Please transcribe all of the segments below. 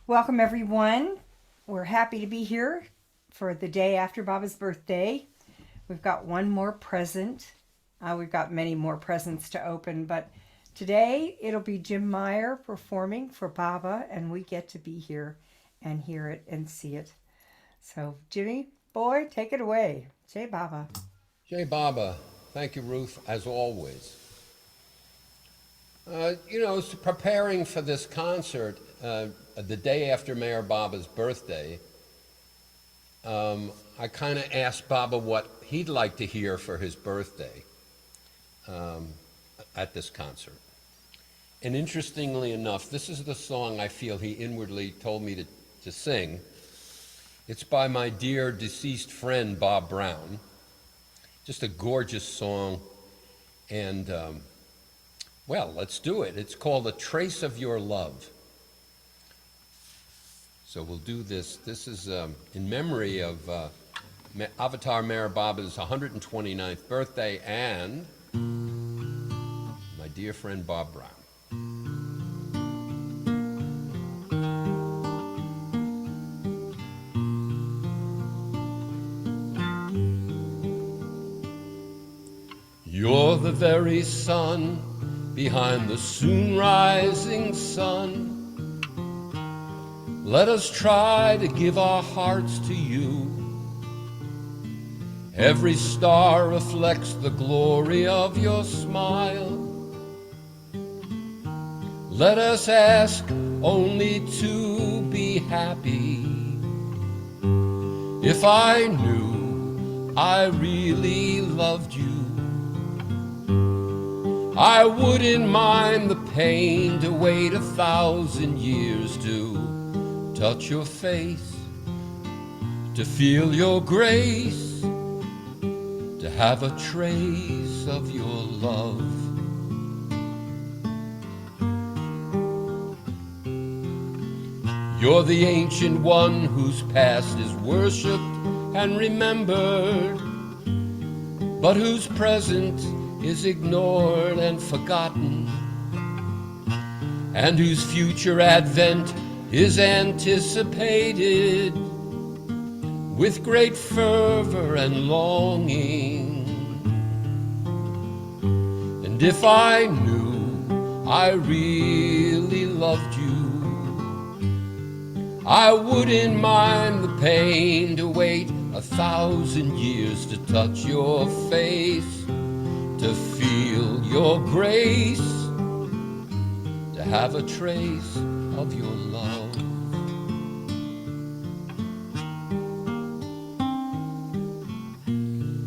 Welcome, everyone. We're happy to be here for the day after Baba's birthday. We've got one more present. We've got many more presents to open, but today it'll be Jim Meyer performing for Baba, and we get to be here and hear it and see it. So, Jimmy, boy, take it away. Jai Baba. Jay Baba, thank you, Ruth, as always. Preparing for this concert the day after Mayor Baba's birthday, I kind of asked Baba what he'd like to hear for his birthday at this concert. And interestingly enough, this is the song I feel he inwardly told me to sing. It's by my dear deceased friend, Bob Brown. Just a gorgeous song. And, let's do it. It's called A Trace of Your Love. So we'll do this. This is in memory of Avatar Mayor Baba's 129th birthday and my dear friend Bob Brown. You're the very sun behind the soon rising sun. Let us try to give our hearts to you. Every star reflects the glory of your smile. Let us ask only to be happy. If I knew I really loved you, I wouldn't mind the pain to wait 1,000 years to touch your face, to feel your grace, to have a trace of your love. You're the ancient one whose past is worshipped and remembered, but whose present is ignored and forgotten, and whose future advent is anticipated with great fervor and longing. And if I knew I really loved you, I wouldn't mind the pain to wait 1,000 years to touch your face, to feel your grace, to have a trace of your love.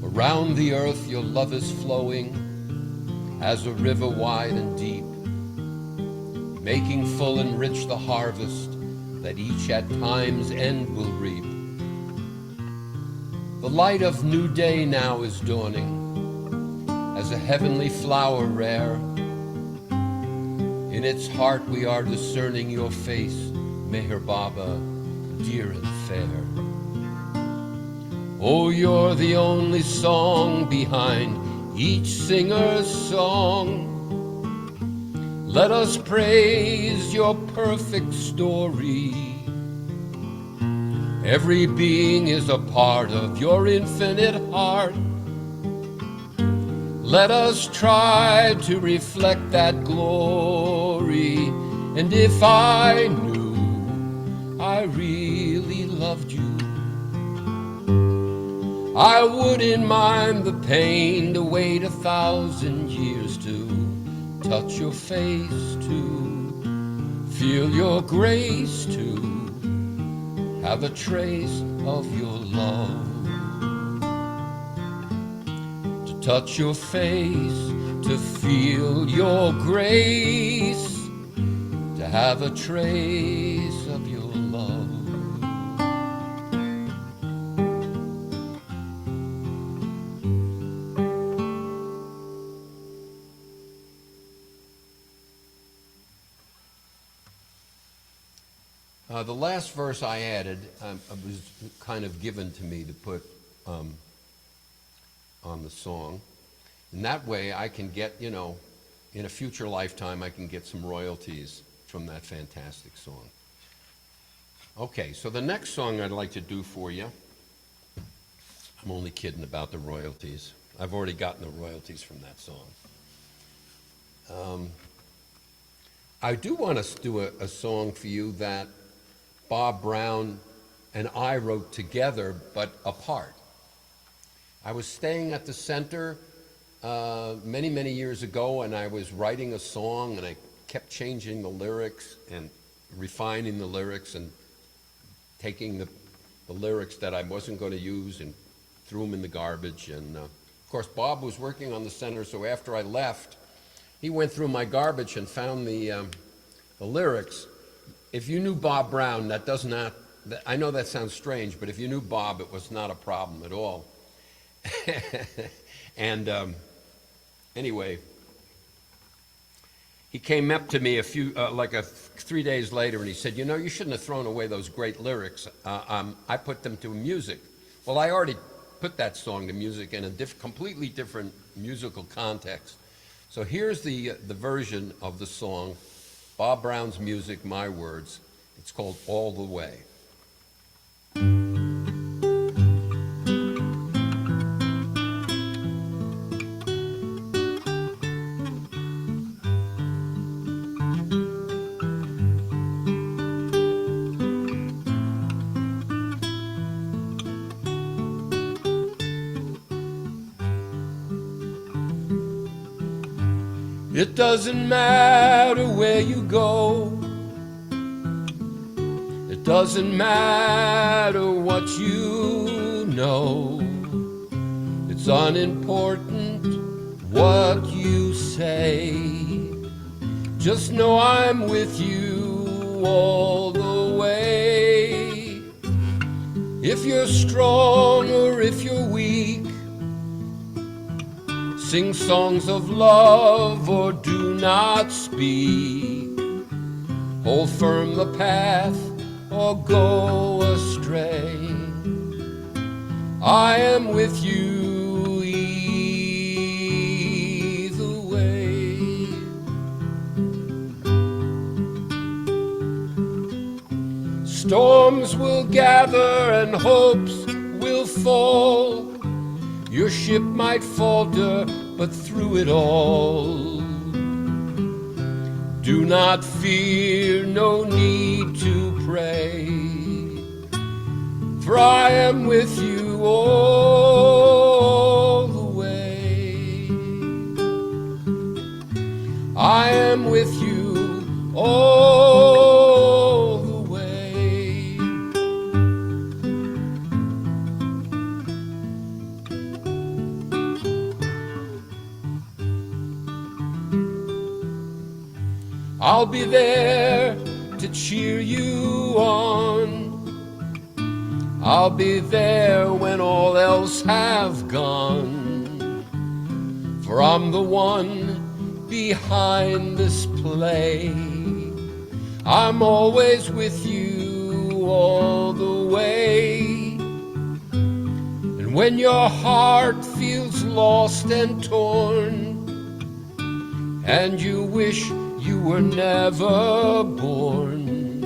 Around the earth your love is flowing as a river wide and deep, making full and rich the harvest that each at time's end will reap. The light of new day now is dawning, as a heavenly flower rare. In its heart we are discerning your face, Meher Baba, dear and fair. Oh, you're the only song behind each singer's song. Let us praise your perfect story. Every being is a part of your infinite heart. Let us try to reflect that glory. And if I knew I really loved you, I wouldn't mind the pain to wait 1,000 years to touch your face, to feel your grace, to have a trace of your love. To touch your face, to feel your grace, to have a trace of your love. The last verse I added was kind of given to me to put on the song. And that way I can get, in a future lifetime, I can get some royalties from that fantastic song. Okay, so the next song I'd like to do for you, I'm only kidding about the royalties. I've already gotten the royalties from that song. I do want to do a song for you that Bob Brown and I wrote together, but apart. I was staying at the center many, many years ago, and I was writing a song, and I kept changing the lyrics and refining the lyrics and taking the lyrics that I wasn't going to use and threw them in the garbage. And of course, Bob was working on the center, so after I left, he went through my garbage and found the lyrics. If you knew Bob Brown, that does not, I know that sounds strange, but if you knew Bob, it was not a problem at all. And anyway, he came up to me 3 days later, and he said, "You know, you shouldn't have thrown away those great lyrics. I put them to music." Well, I already put that song to music in a completely different musical context. So here's the version of the song, Bob Brown's music, my words. It's called All the Way. It doesn't matter where you go. It doesn't matter what you know. It's unimportant what you say. Just know I'm with you all the way. If you're strong or if you're weak, sing songs of love or do not speak. Hold firm the path or go astray. I am with you either way. Storms will gather and hopes will fall. Your ship might falter, but through it all, do not fear, no need to pray, for I am with you all the way. I am with you all the way. I'll be there to cheer you on. I'll be there when all else have gone. For I'm the one behind this play. I'm always with you all the way. And when your heart feels lost and torn, and you wish you were never born,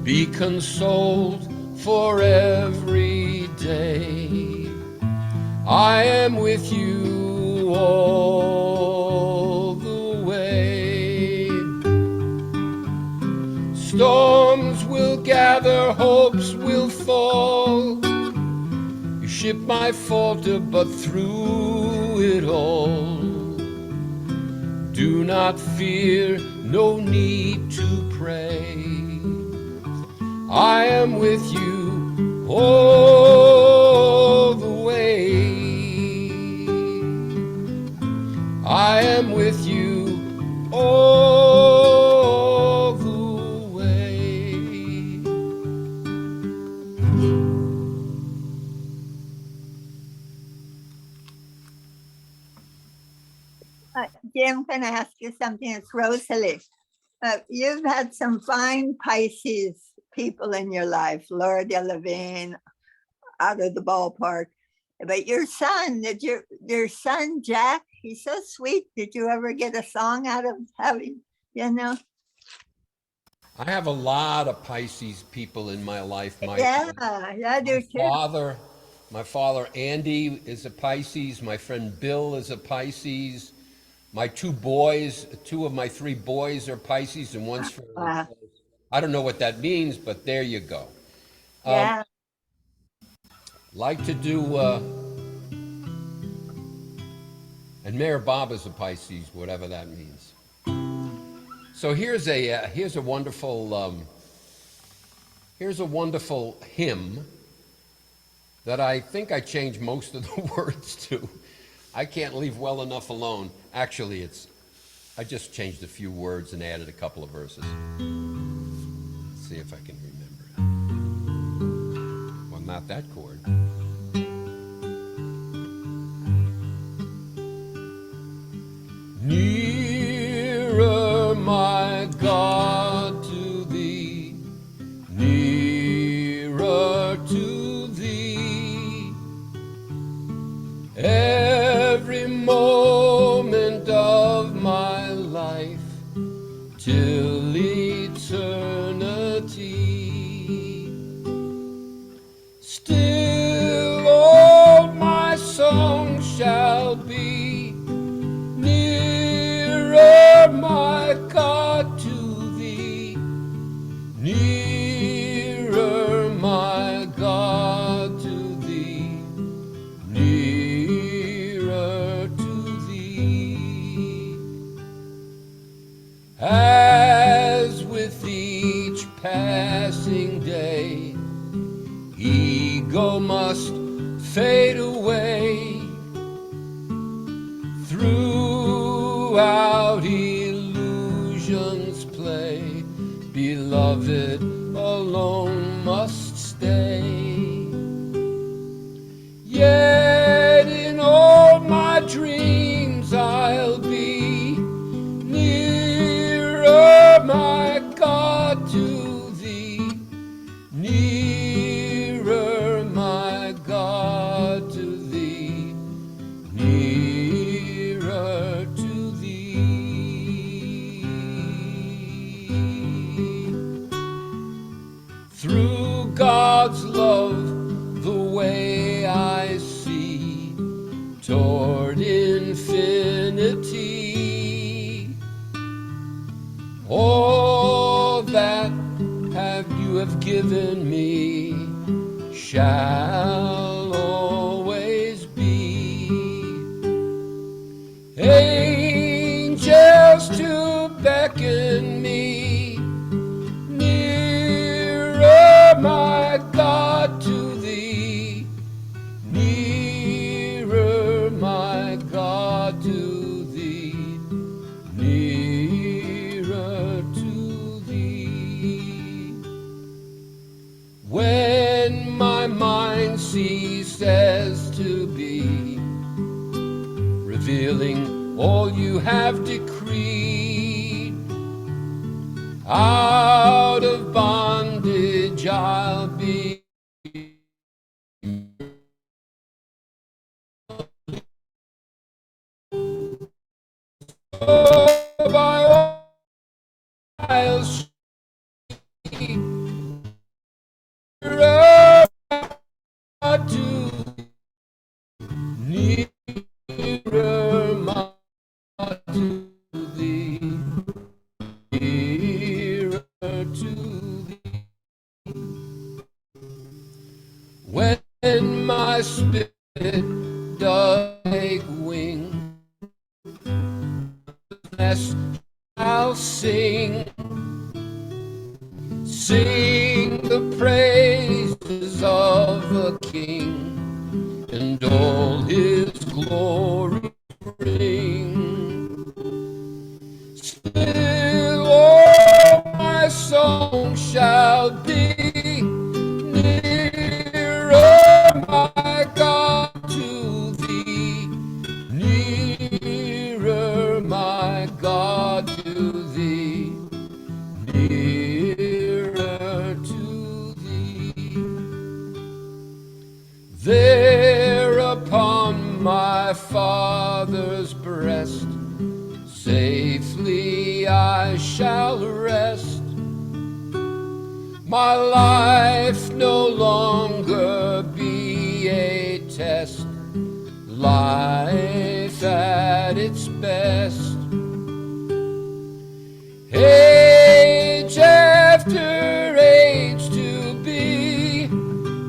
be consoled for every day. I am with you all the way. Storms will gather, hopes will fall. Your ship might falter, but through it all, do not fear, no need to pray. I am with you all the way. I am with you all the way. Jim, can I ask you something? It's Rosalie. You've had some fine Pisces people in your life, Laura Delevingne, out of the ballpark. But your son, your son, Jack, he's so sweet. Did you ever get a song out of having, you know? I have a lot of Pisces people in my life. Yeah, I do too. Father, my father Andy is a Pisces. My friend Bill is a Pisces. My two of my three boys are Pisces, and one's fairly Uh, close. I don't know what that means, but there you go. yeah. Like to do, and Mayor Bob is a Pisces, whatever that means. So here's a wonderful hymn that I think I changed most of the words to. I can't leave well enough alone. Actually, I just changed a few words and added a couple of verses. Let's see if I can remember it. Well, not that chord. Nearer, my God, to thee, nearer to thee, every moment of my life till eternity. Still all my song shall be nearer, my God, to thee, nearer, my God, to thee, nearer to thee. As with each passing day, ego must fade away. Throughout illusions play, beloved alone must stay. Yet in all my dreams I'll be nearer, my God, to thee, nearer, my God, to thee, nearer to thee. Through God's love, the way I see toward infinity, all that you have given me shall always be. Angels to beckon me nearer, my God, to thee, nearer, my God, to thee, nearer to thee. When my mind ceases to be, revealing all you have decreed, out of bondage I'll be. Oh, by all I'll see, nearer to nearer, my to thee, nearer to thee. When my spirit does take wing, yes, I'll sing the praises of the King, and all his glory bring. Still all my song shall be nearer, my God, to thee, nearer, my God, to thee, nearer to thee. There upon my Father's breast safely I shall rest, my life no longer be a test, life at its best. Age after age to be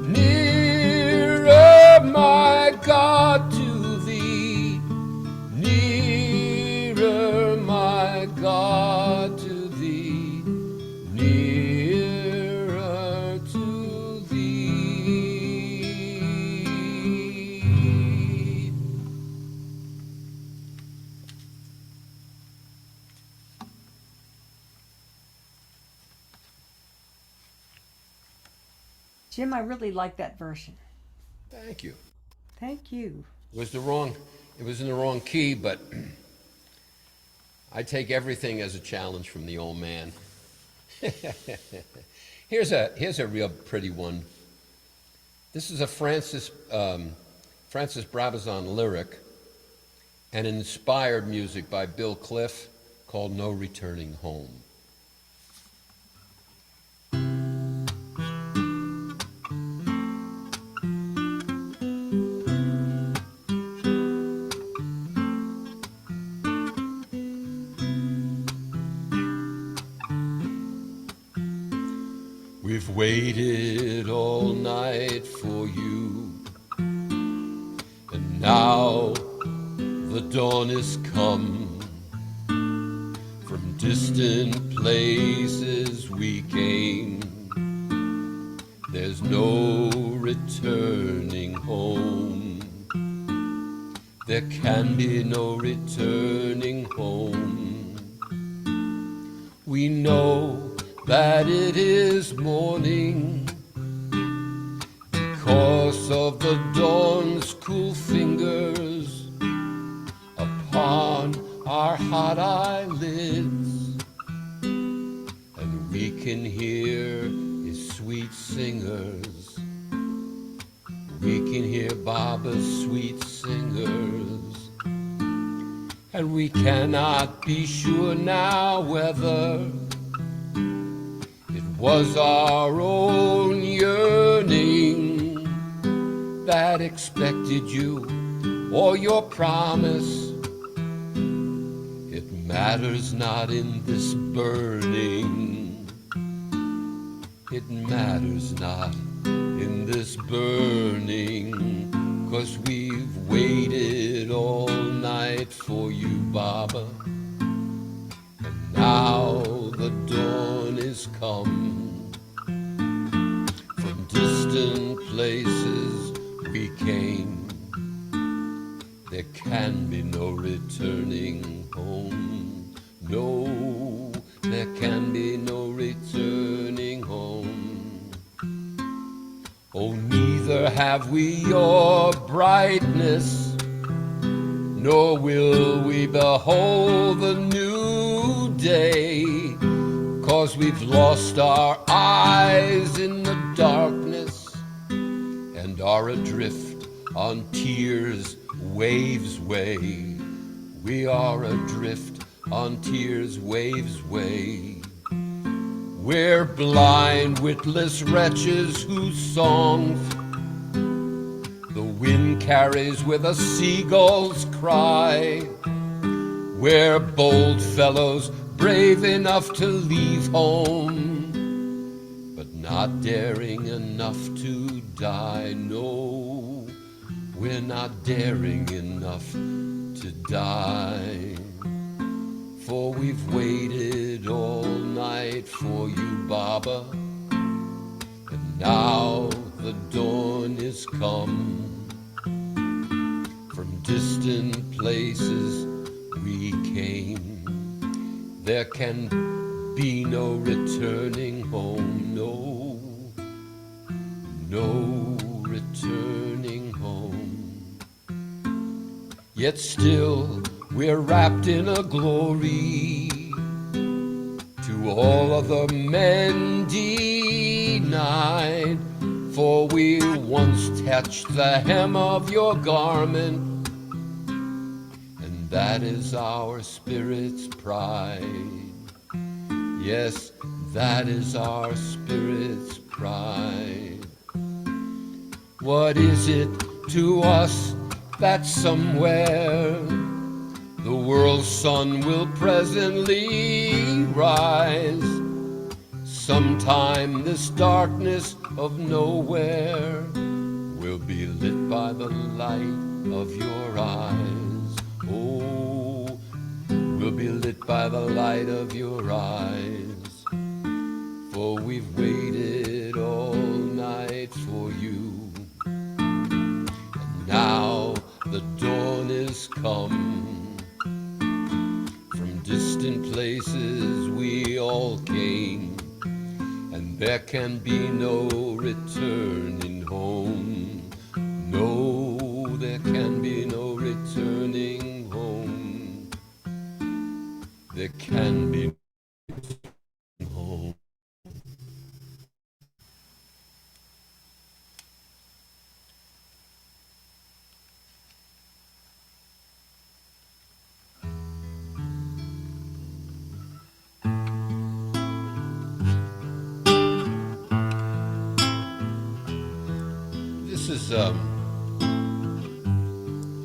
nearer, my God, to thee, nearer, my God, to thee, nearer to thee. Jim, I really like that version. Thank you. Thank you. It was in the wrong key, but I take everything as a challenge from the old man. Here's a real pretty one. This is a Francis Brabazon lyric and inspired music by Bill Cliff called No Returning Home. We've waited all night for you, and now the dawn is come. From distant places we came, there's no returning home. There can be no returning home. We know that it is morning because of the dawn's cool fingers upon our hot eyelids, and we can hear his sweet singers. We can hear Baba's sweet singers, and we cannot be sure now whether was our own yearning that expected you or your promise. It matters not in this burning. It matters not in this burning, 'cause we've waited all night for you, Baba, and now the dawn is come. From distant places we came, there can be no returning home. No, there can be no returning home. Oh, neither have we your brightness, nor will we behold the new day, 'cause we've lost our eyes in the darkness and are adrift on tears' waves' way. We are adrift on tears' waves' way. We're blind, witless wretches whose songs the wind carries with a seagull's cry. We're bold fellows, brave enough to leave home, but not daring enough to die. No, we're not daring enough to die. For we've waited all night for you, Baba, and now the dawn is come. From distant places we came, there can be no returning home. No, no returning home. Yet still we're wrapped in a glory to all other men denied. For we once touched the hem of your garment, that is our spirit's pride. Yes, that is our spirit's pride. What is it to us that somewhere the world's sun will presently rise? Sometime this darkness of nowhere will be lit by the light of your eyes. Oh, will be lit by the light of your eyes. For we've waited all night for you. And now the dawn is come. From distant places we all came, and there can be no returning home. No, there can be no returning home. There can be no home. This is a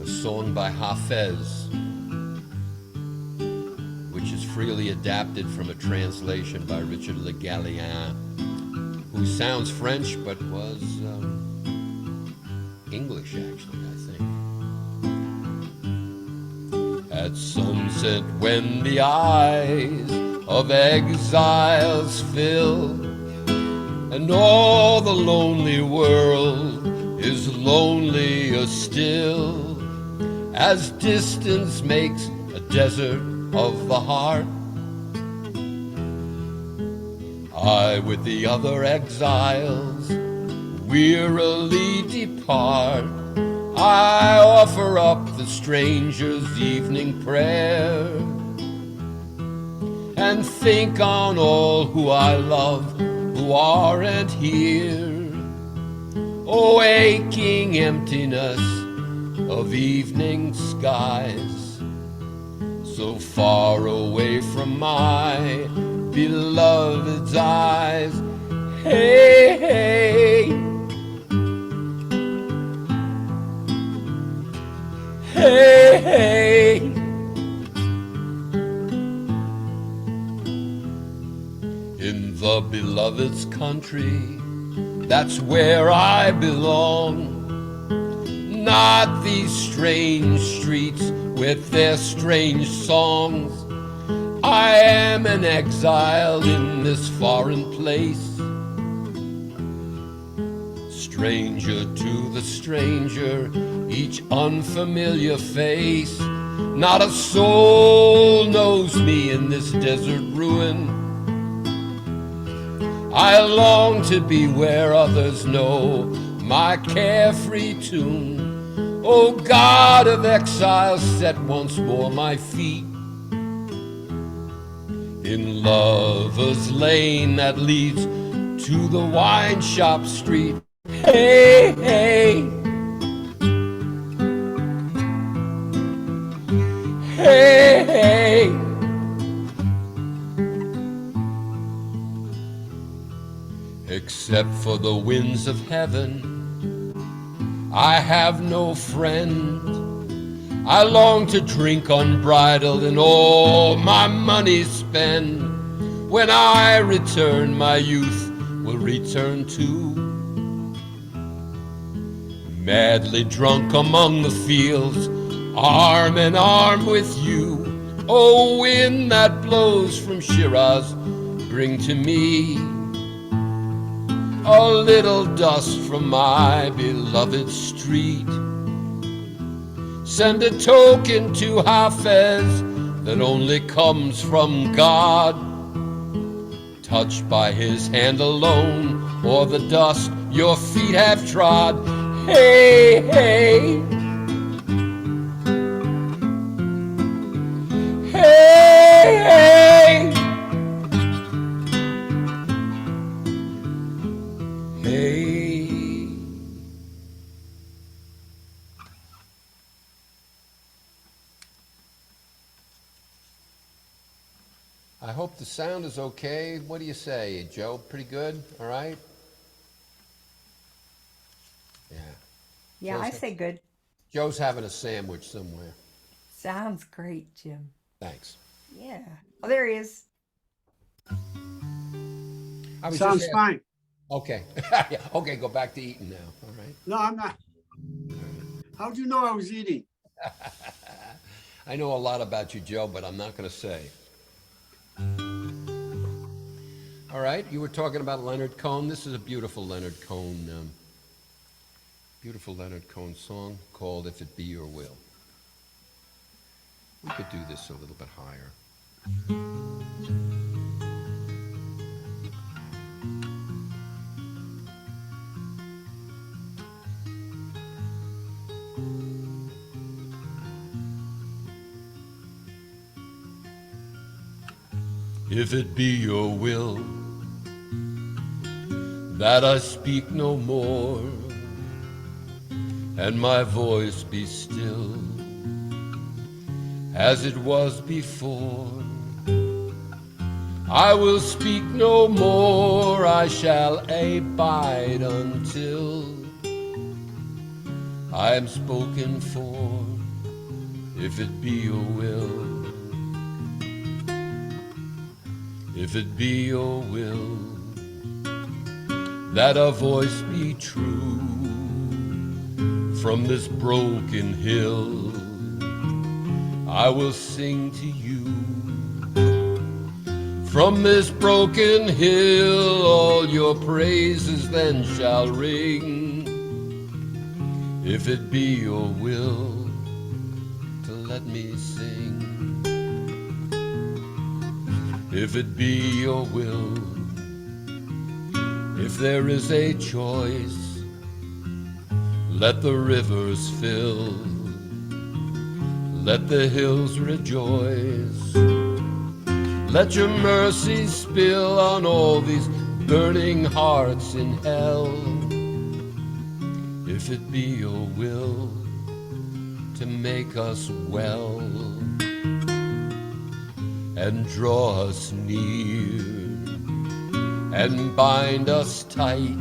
song by Hafez, which is freely adapted from a translation by Richard Le Gallienne, who sounds French but was English, actually, I think. At sunset, when the eyes of exiles fill, and all the lonely world is lonelier still, as distance makes a desert of the heart, I with the other exiles wearily depart. I offer up the stranger's evening prayer, and think on all who I love who aren't here. Oh, aching emptiness of evening skies, so far away from my beloved's eyes. Hey, hey, hey, hey. In the beloved's country, that's where I belong. Not these strange streets with their strange songs. I am an exile in this foreign place, stranger to the stranger, each unfamiliar face. Not a soul knows me in this desert ruin. I long to be where others know my carefree tune. O God of exile, set once more my feet in Lover's Lane that leads to the wine shop street. Hey, hey, hey, hey. Except for the winds of heaven, I have no friend. I long to drink unbridled and all my money spend. When I return, my youth will return too, madly drunk among the fields, arm in arm with you. Oh, wind that blows from Shiraz, bring to me a little dust from my beloved street. Send a token to Hafez that only comes from God, touched by his hand alone, or the dust your feet have trod. Hey, hey, hey, hey, hey. I hope the sound is okay, what do you say, Joe? Pretty good? All right? Yeah. Yeah, I say good. Joe's having a sandwich somewhere. Sounds great, Jim. Thanks. Yeah. Oh, there he is. I was Sounds just fine. Okay. Yeah, okay, go back to eating now. All right. No, I'm not. How'd you know I was eating? I know a lot about you, Joe, but I'm not going to say. All right, you were talking about Leonard Cohen. This is a beautiful Leonard Cohen song called If It Be Your Will. We could do this a little bit higher. If it be your will that I speak no more, and my voice be still as it was before, I will speak no more, I shall abide until I am spoken for, if it be your will. If it be your will that a voice be true from this broken hill, I will sing to you. From this broken hill all your praises then shall ring. If it be your will to let me sing. If it be your will, if there is a choice, let the rivers fill, let the hills rejoice, let your mercy spill on all these burning hearts in hell. If it be your will to make us well, and draw us near, and bind us tight,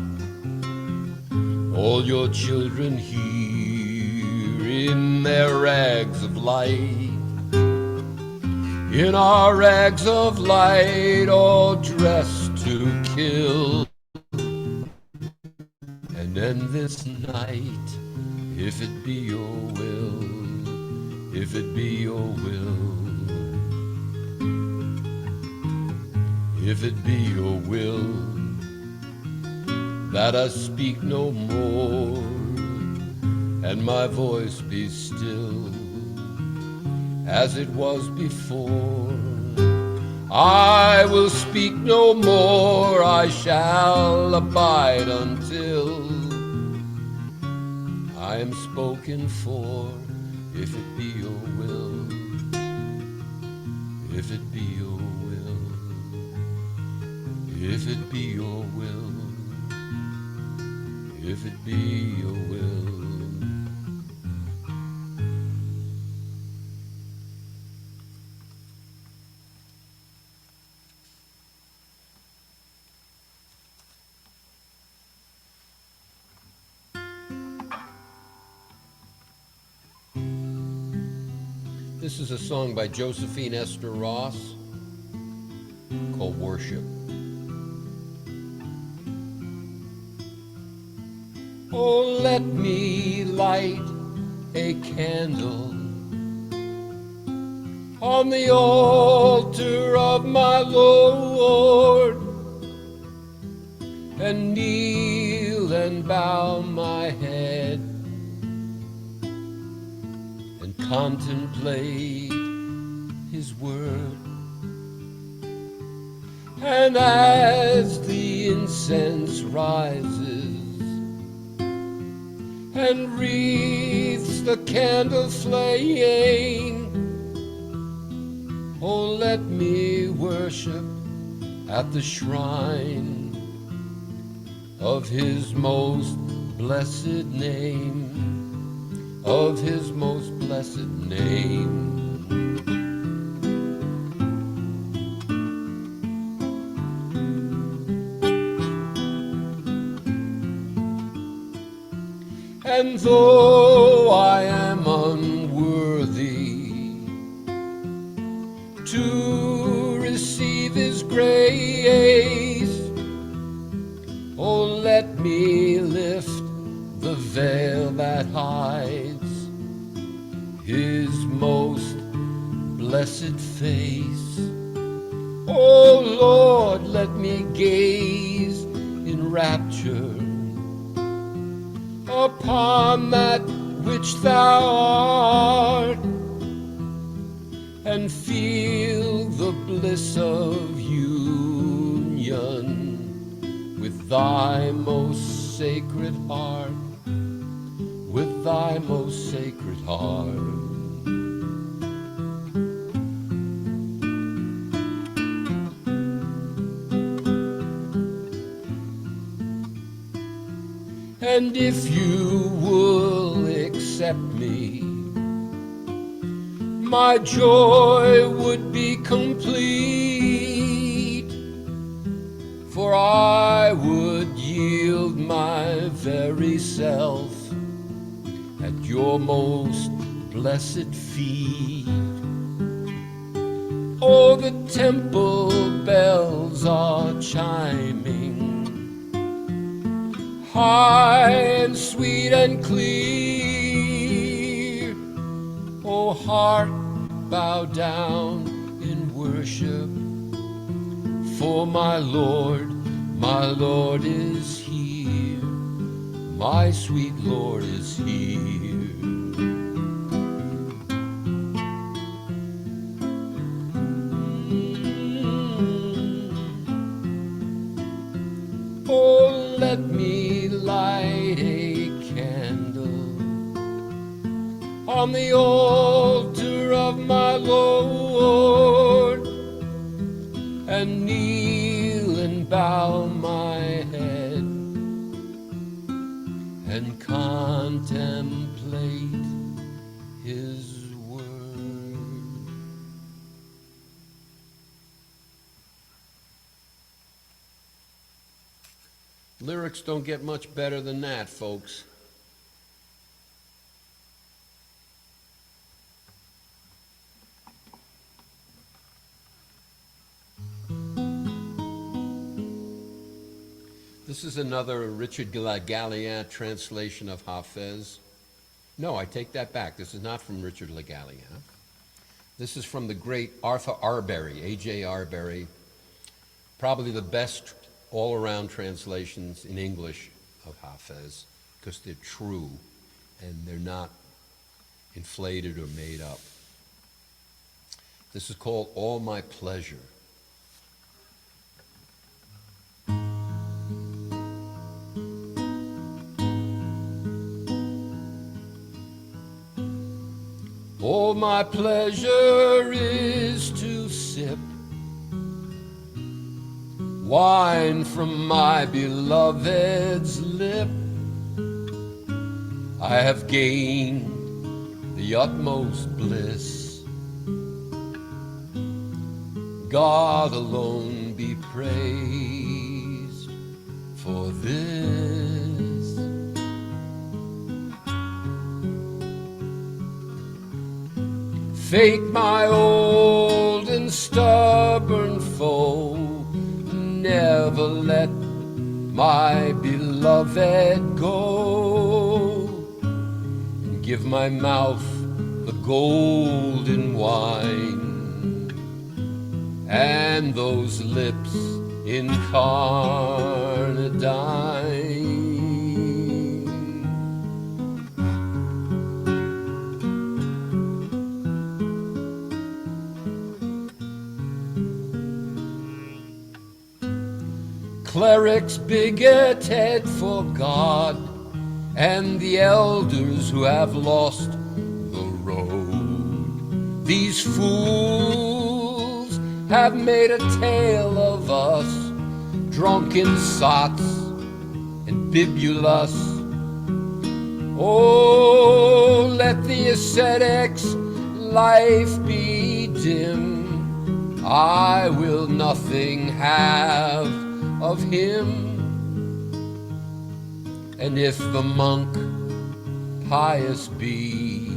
all your children here in their rags of light, in our rags of light, all dressed to kill, and end this night, if it be your will, if it be your will. If it be your will that I speak no more, and my voice be still as it was before, I will speak no more, I shall abide until I am spoken for, if it be your will, if it be your will. If it be your will, if it be your will. This is a song by Josephine Esther Ross called Worship. Oh, let me light a candle on the altar of my Lord, and kneel and bow my head and contemplate His word. And as the incense rises and wreathes the candle flame, oh, let me worship at the shrine of His most blessed name, of His most blessed name. And though I am unworthy to receive his grace, oh, let me lift the veil that hides his most blessed face. Oh Lord, let me gaze in rapture upon that which thou art, and feel the bliss of union with thy most sacred heart, with thy most sacred heart. And if you will accept me, my joy would be complete, for I would yield my very self at your most blessed feet. Oh, the temple bells are chiming, high and sweet and clear. Oh, heart, bow down in worship, for my Lord is here. My sweet Lord is here. Oh, let me light a candle on the altar of my Lord, and kneel and bow my head and contemplate his word. Lyrics don't get much better than that, folks. This is another Richard Galliant translation of Hafez. No, I take that back. This is not from Richard Le Galliant. This is from the great Arthur Arbery, A.J. Arbery, probably the best all-around translations in English of Hafez, because they're true and they're not inflated or made up. This is called All My Pleasure. All my pleasure is to sip wine from my beloved's lip. I have gained the utmost bliss. God alone be praised for this. Fate, my old and stubborn foe, never let my beloved go, and give my mouth the golden wine, and those lips incarnadine. Clerics bigoted for God, and the elders who have lost the road. These fools have made a tale of us, drunken sots and bibulous. Oh, let the ascetic's life be dim. I will nothing have of him. And if the monk highest be.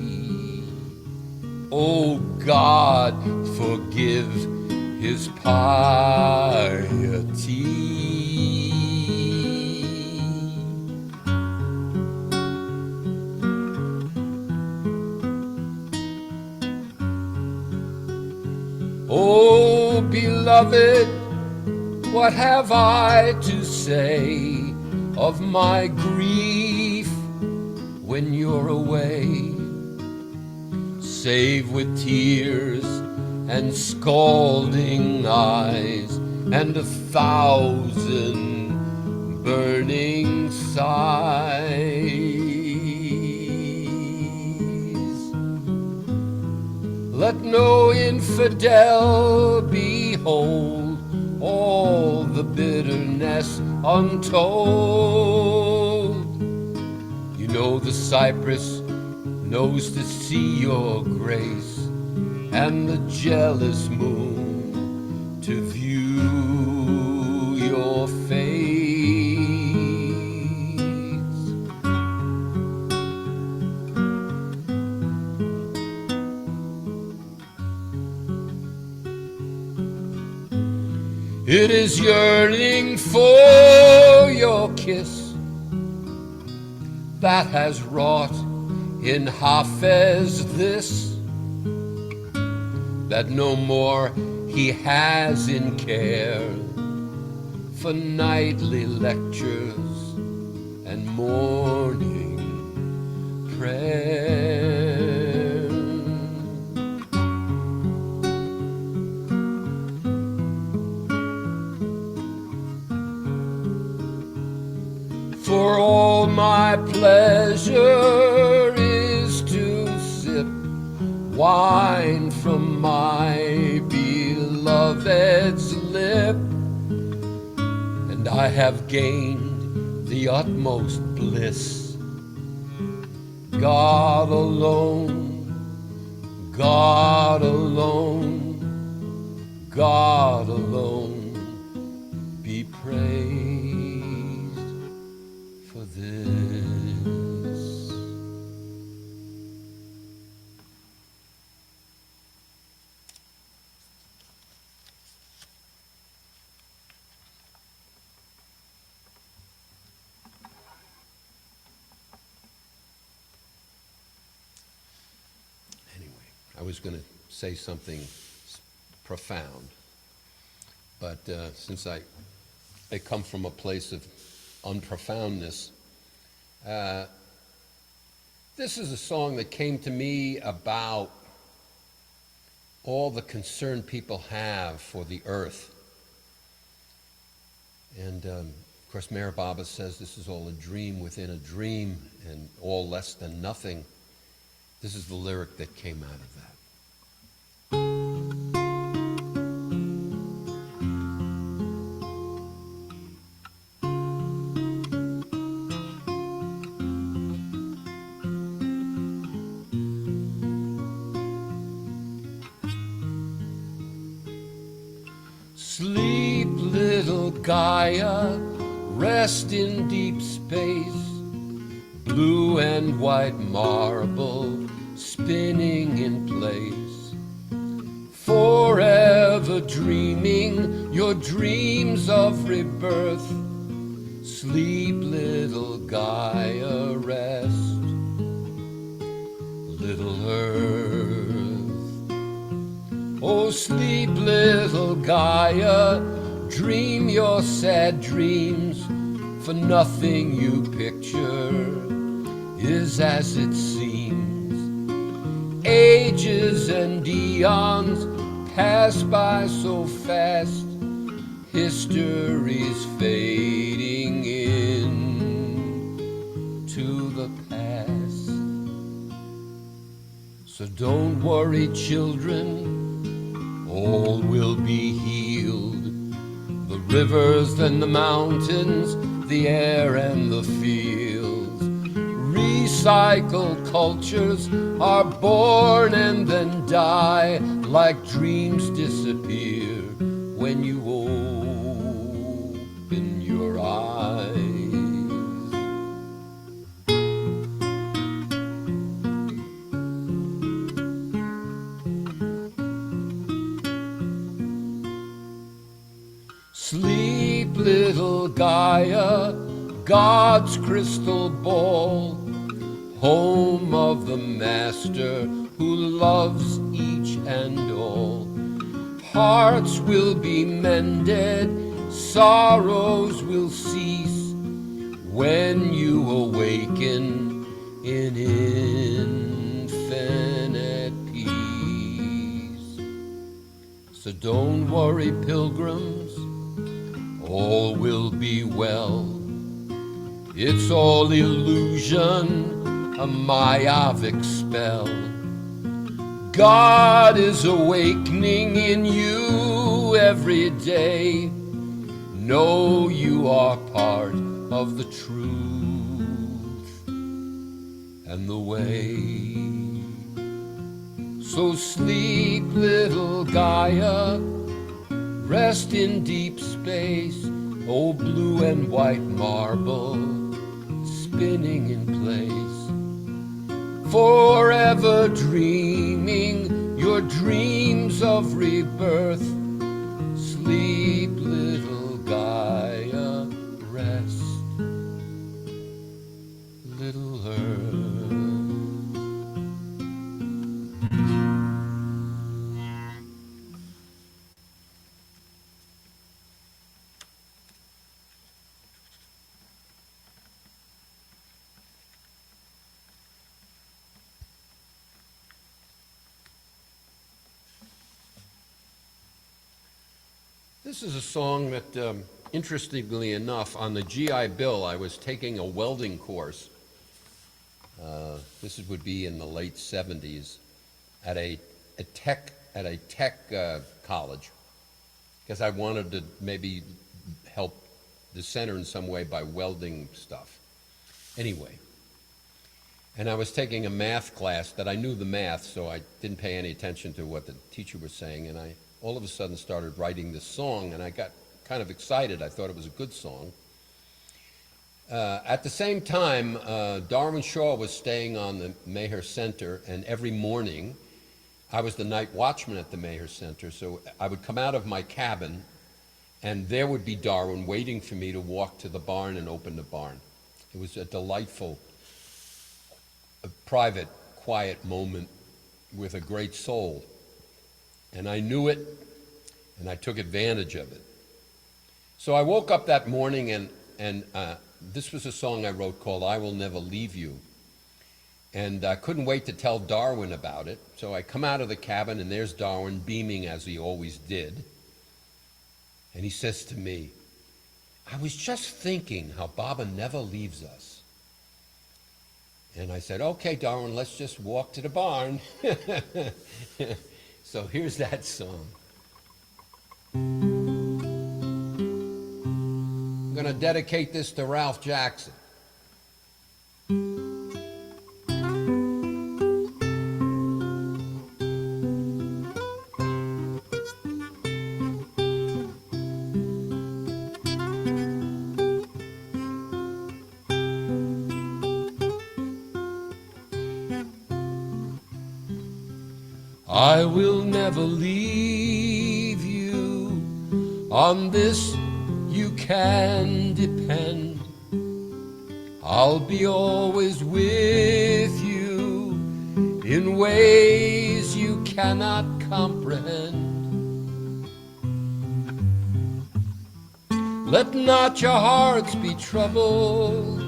O God, forgive his piety. O beloved, what have I to say of my grief when you're away? Save with tears and scalding eyes and 1,000 burning sighs. Let no infidel behold all the bitterness untold. You know the cypress knows to see your grace, and the jealous moon to view your face. It is yearning for your kiss that has wrought in Hafez this, that no more he has in care for nightly lectures and morning prayer. For all my pleasure is to sip wine from my beloved's lip, and I have gained the utmost bliss. God alone, God alone, God alone be praised for this. Anyway, I was going to say something profound, but since I come from a place of unprofoundness, this is a song that came to me about all the concern people have for the earth. And of course, Mayor Baba says this is all a dream within a dream and all less than nothing. This is the lyric that came out of that. Sleep, little Gaia, rest in deep space, blue and white marble spinning in place, forever dreaming your dreams of rebirth. Sleep, little Gaia, rest, little earth. Oh, sleep, little Gaia, dream your sad dreams, for nothing you picture is as it seems. Ages and eons pass by so fast, history's fading in to the past. So don't worry, children, all will be healed. The rivers and the mountains, the air and the fields. Recycled cultures are born and then die, like dreams disappear when you open your eyes. sleep, little Gaia, God's crystal ball, home of the Master who loves each and all. Hearts will be mended, sorrows will cease when you awaken in infinite peace. So don't worry, pilgrims, all will be well. It's all illusion, a Mayavic spell. God is awakening in you every day. Know you are part of the truth and the way. So sleep, little Gaia, rest in deep space, oh blue and white marble, spinning in place. Forever dreaming your dreams of rebirth. Sleep, little Gaia, rest, little earth. This is a song that, interestingly enough, on the GI Bill, I was taking a welding course. This would be in the late 70s at a tech college, because I wanted to maybe help the center in some way by welding stuff. Anyway, and I was taking a math class that I knew the math, so I didn't pay any attention to what the teacher was saying, and I all of a sudden started writing this song, and I got kind of excited. I thought it was a good song. At the same time, Darwin Shaw was staying on the Meyer Center, and every morning I was the night watchman at the Meyer Center, so I would come out of my cabin, and there would be Darwin waiting for me to walk to the barn and open the barn. It was a delightful, private, quiet moment with a great soul. And I knew it, and I took advantage of it. So I woke up that morning, and this was a song I wrote called I Will Never Leave You. And I couldn't wait to tell Darwin about it. So I come out of the cabin, and there's Darwin beaming as he always did. And he says to me, I was just thinking how Baba never leaves us. And I said, okay, Darwin, let's just walk to the barn. So here's that song. I'm going to dedicate this to Ralph Jackson. I will never leave you, on this you can depend. I'll be always with you in ways you cannot comprehend. Let not your hearts be troubled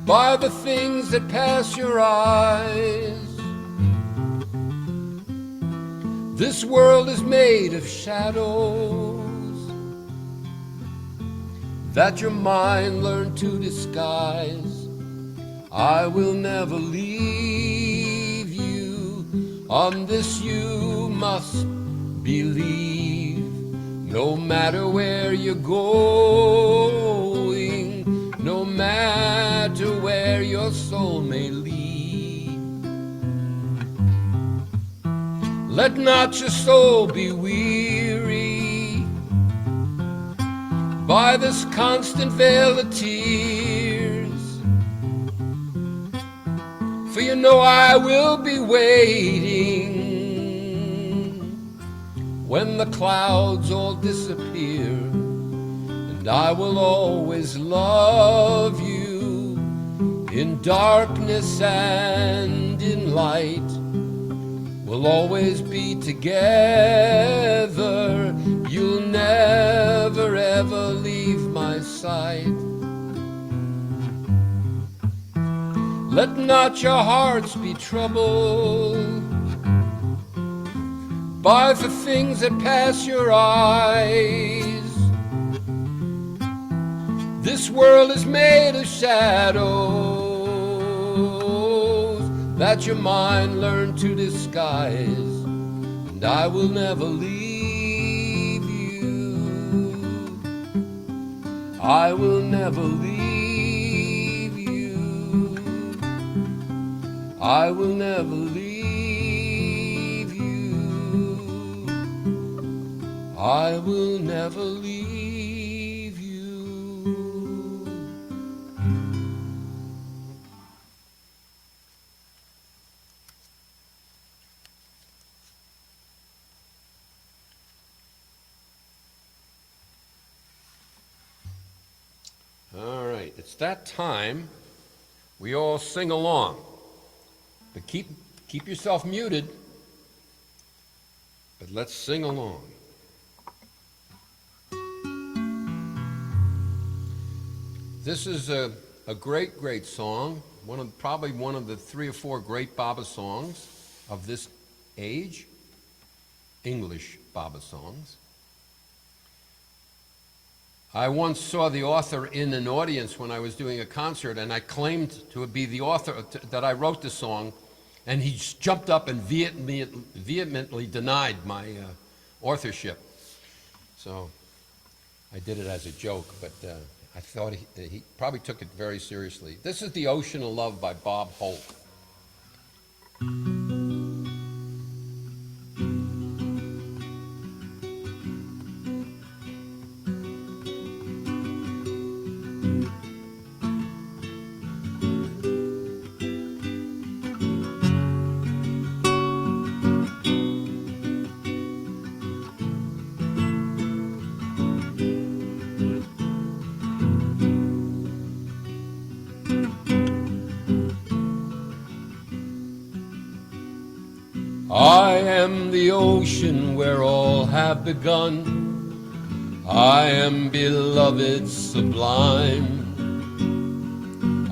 by the things that pass your eyes. This world is made of shadows that your mind learned to disguise. I will never leave you, on this you must believe. No matter where you're going, no matter where your soul may lead, let not your soul be weary by this constant veil of tears. For you know I will be waiting when the clouds all disappear, and I will always love you in darkness and in light. We'll always be together. You'll never ever leave my sight. Let not your hearts be troubled by the things that pass your eyes. This world is made of shadows that your mind learned to disguise, and I will never leave you. I will never leave you. I will never leave you. I will never leave you. All right, it's that time. We all sing along. But keep yourself muted. But let's sing along. This is a great, great song. Probably one of the 3 or 4 great Baba songs of this age. English Baba songs. I once saw the author in an audience when I was doing a concert, and I claimed to be the author, that I wrote the song, and he jumped up and vehemently denied my authorship. So I did it as a joke, but I thought he probably took it very seriously. This is The Ocean of Love by Bob Hope. I am the ocean where all have begun. I am beloved sublime.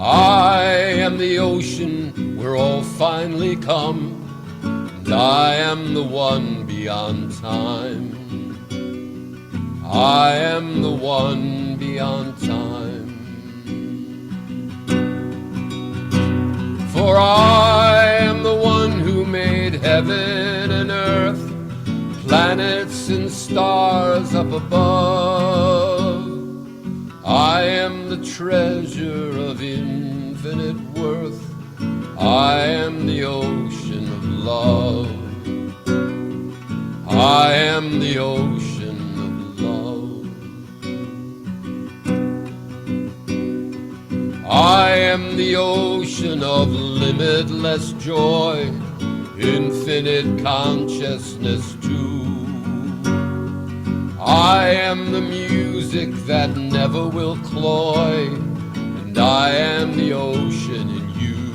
I am the ocean where all finally come, and I am the one beyond time. I am the one beyond time. For I am the one who made heaven and earth, planets and stars up above. I am the treasure of infinite worth. I am the ocean of love. I am the ocean of love. I am the ocean of limitless joy, infinite consciousness too. I am the music that never will cloy, and I am the ocean in you.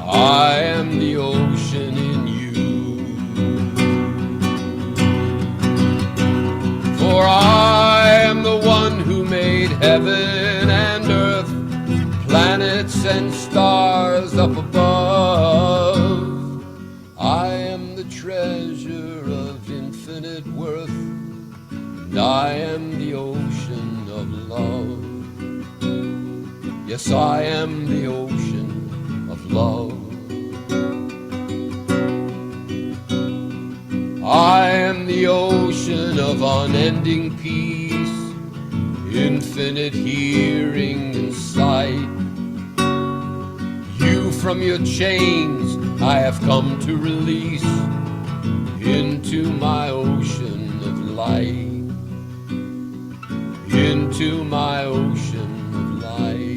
I am the ocean in you. For I am the one who made heaven and earth, planets and stars up above. I am the treasure of infinite worth, and I am the ocean of love. Yes, I am the ocean of love. I am the ocean of unending peace, infinite hearing and sight. You from your chains I have come to release into my ocean of light. Into my ocean of light.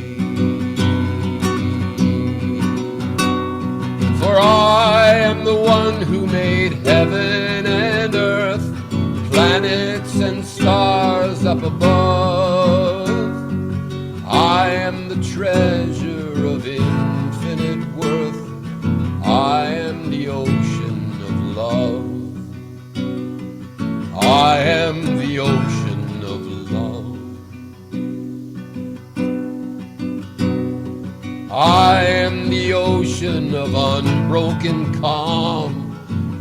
For I am the one who made heaven above. I am the treasure of infinite worth. I am the ocean of love. I am the ocean of love. I am the ocean of unbroken calm.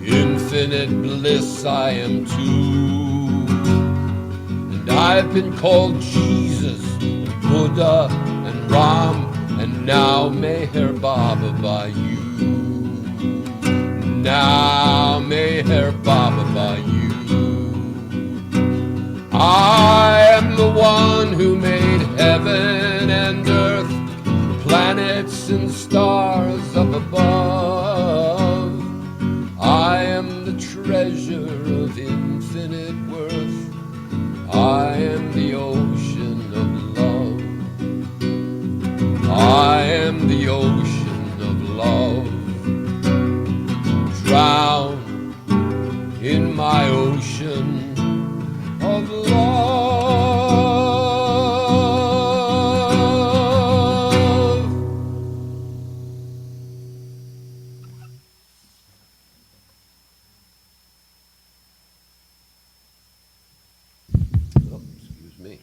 Infinite bliss I am too. And I've been called Jesus and Buddha and Ram, and now Meher Baba by you. Now Meher Baba by you. I am the one who made heaven and earth, planets and stars up above. I am the treasure of infinite worth. I am the ocean of love. I am the ocean of love. Drown in my ocean of love. Oh, excuse me.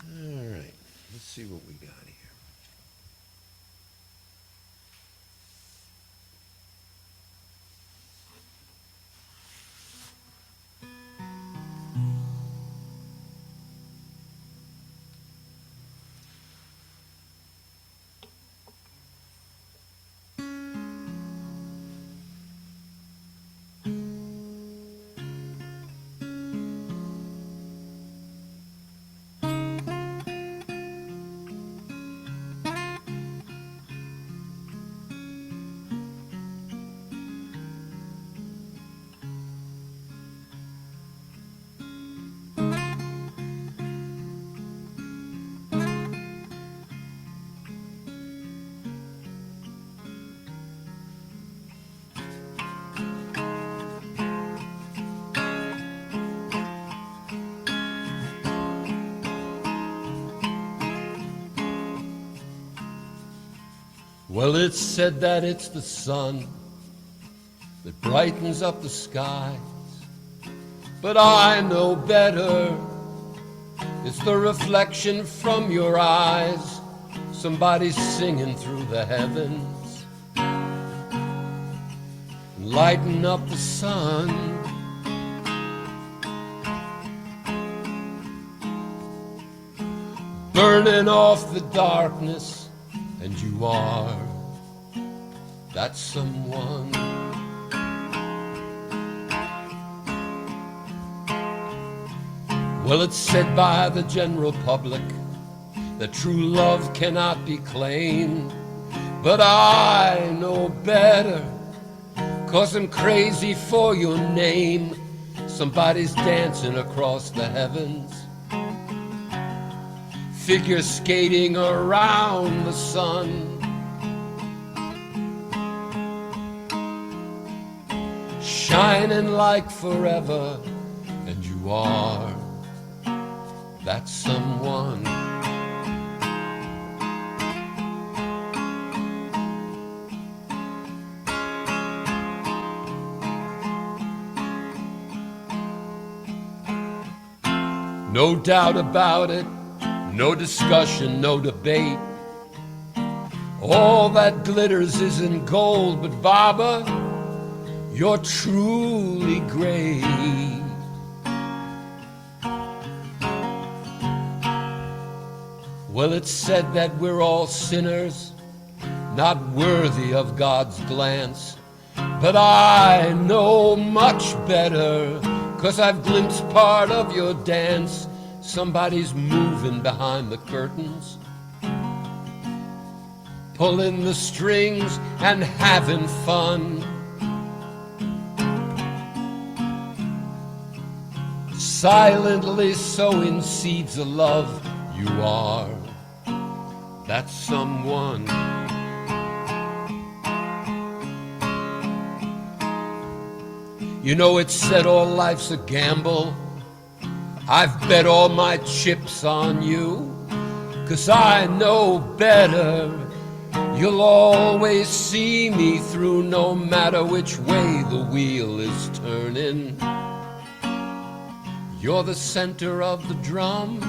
All right, let's see what we got here. Well, it's said that it's the sun that brightens up the skies, but I know better. It's the reflection from your eyes. Somebody's singing through the heavens, lighting up the sun. Burning off the darkness, and you are that someone. Well, it's said by the general public that true love cannot be claimed, but I know better, 'cause I'm crazy for your name. Somebody's dancing across the heavens, figure skating around the sun. Shining like forever, and you are that someone. No doubt about it, no discussion, no debate. All that glitters isn't gold, but Baba, you're truly great. Well, it's said that we're all sinners, not worthy of God's glance. But I know much better, 'cause I've glimpsed part of your dance. Somebody's moving behind the curtains, pulling the strings and having fun. Silently sowing seeds of love, you are that someone. You know, it's said all life's a gamble, I've bet all my chips on you, 'cause I know better. You'll always see me through, no matter which way the wheel is turning. You're the center of the drum.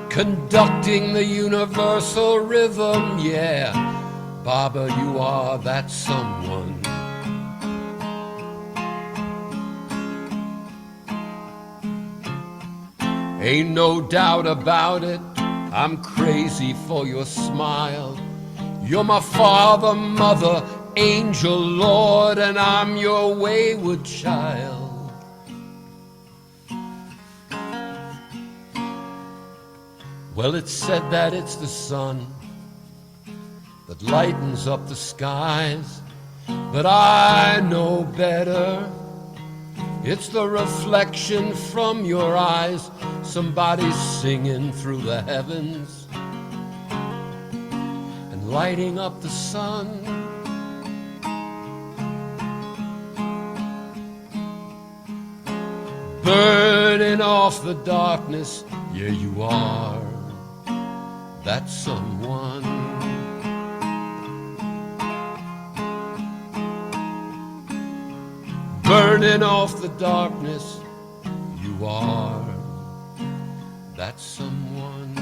Conducting the universal rhythm, yeah. Baba, you are that someone. Ain't no doubt about it, I'm crazy for your smile. You're my father, mother, angel, Lord, and I'm your wayward child. Well, it's said that it's the sun that lightens up the skies, but I know better. It's the reflection from your eyes, somebody's singing through the heavens and lighting up the sun. Burning off the darkness, yeah, you are that someone. Burning off the darkness, you are that someone.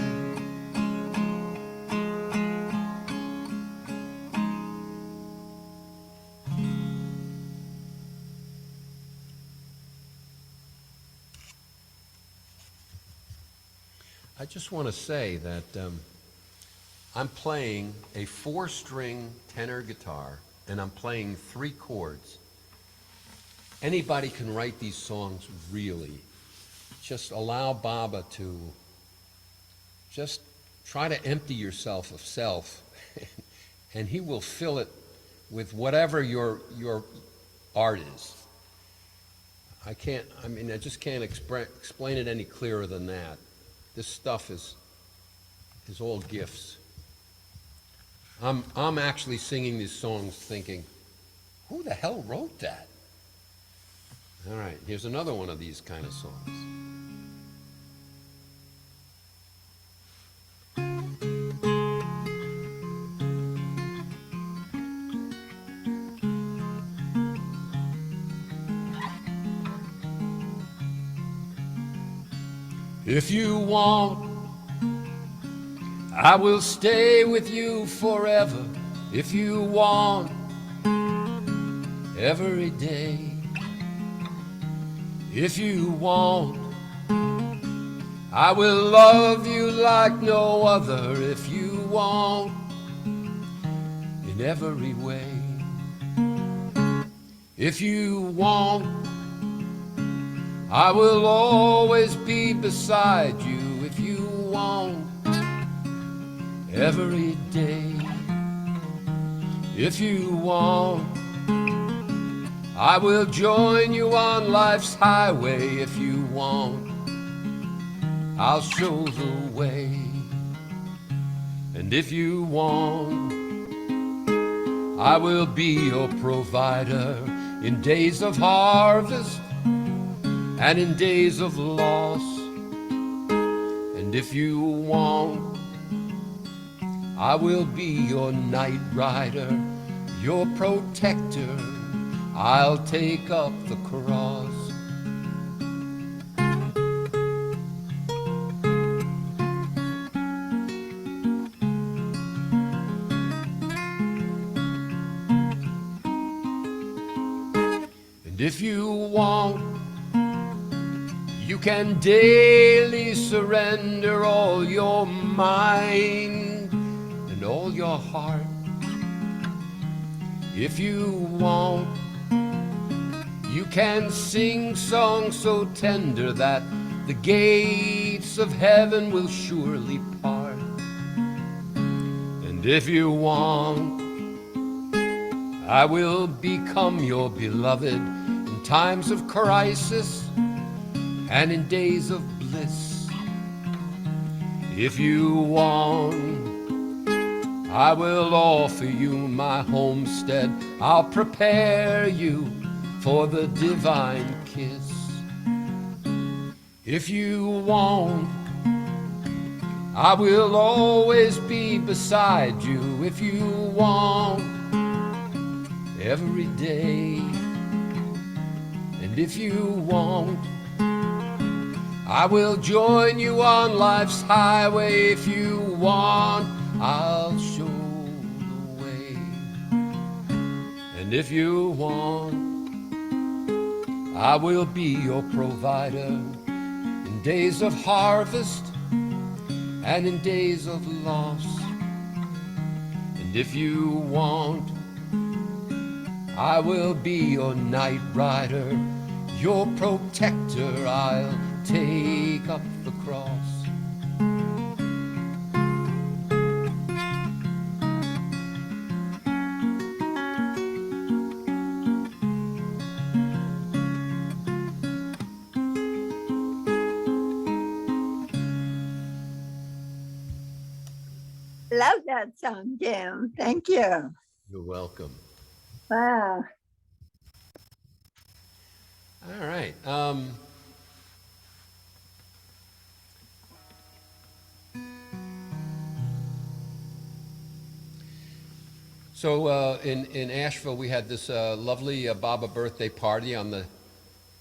I just want to say that I'm playing a 4-string tenor guitar, and I'm playing 3 chords. Anybody can write these songs, really. Just allow Baba to just try to empty yourself of self, and he will fill it with whatever your art is. I just can't explain it any clearer than that. This stuff is all gifts. I'm actually singing these songs thinking, who the hell wrote that? All right, here's another one of these kind of songs. If you want, I will stay with you forever. If you want, every day. If you want, I will love you like no other. If you want, in every way. If you want, I will always be beside you. If you want, every day. If you want, I will join you on life's highway. If you want, I'll show the way. And if you want, I will be your provider in days of harvest and in days of loss. And if you want, I will be your night rider, your protector. I'll take up the cross. And if you want, you can daily surrender all your mind and all your heart. If you want, you can sing songs so tender that the gates of heaven will surely part. And if you want, I will become your beloved in times of crisis and in days of bliss. If you want, I will offer you my homestead. I'll prepare you for the divine kiss. If you want, I will always be beside you. If you want, every day. And if you want, I will join you on life's highway. If you want, I'll show the way. And if you want, I will be your provider in days of harvest and in days of loss. And if you want, I will be your night rider, your protector. I'll take up the cross. Love that song, Jim. Thank you. You're welcome. Wow. All right. So in Asheville, we had this lovely Baba birthday party on the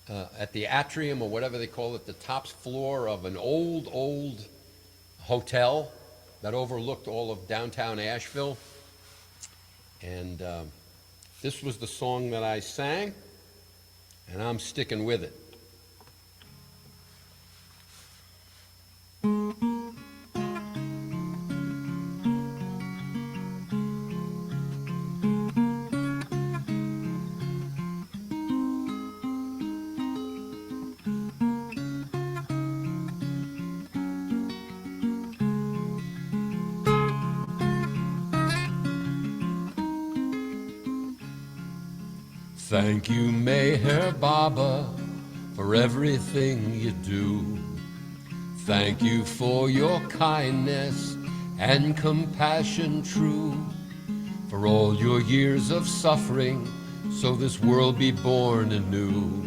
at the atrium, or whatever they call it, the top floor of an old hotel that overlooked all of downtown Asheville. And this was the song that I sang, and I'm sticking with it. Thank you, Meher Baba, for everything you do. Thank you for your kindness and compassion true, for all your years of suffering, so this world be born anew.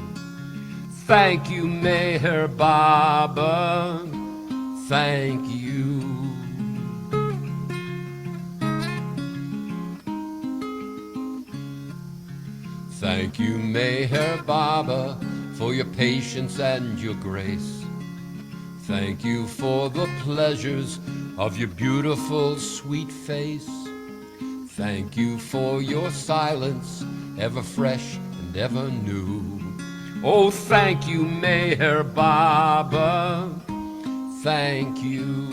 Thank you, Meher Baba, thank you. Thank you, Meher Baba, for your patience and your grace. Thank you for the pleasures of your beautiful, sweet face. Thank you for your silence, ever fresh and ever new. Oh, thank you, Meher Baba, thank you.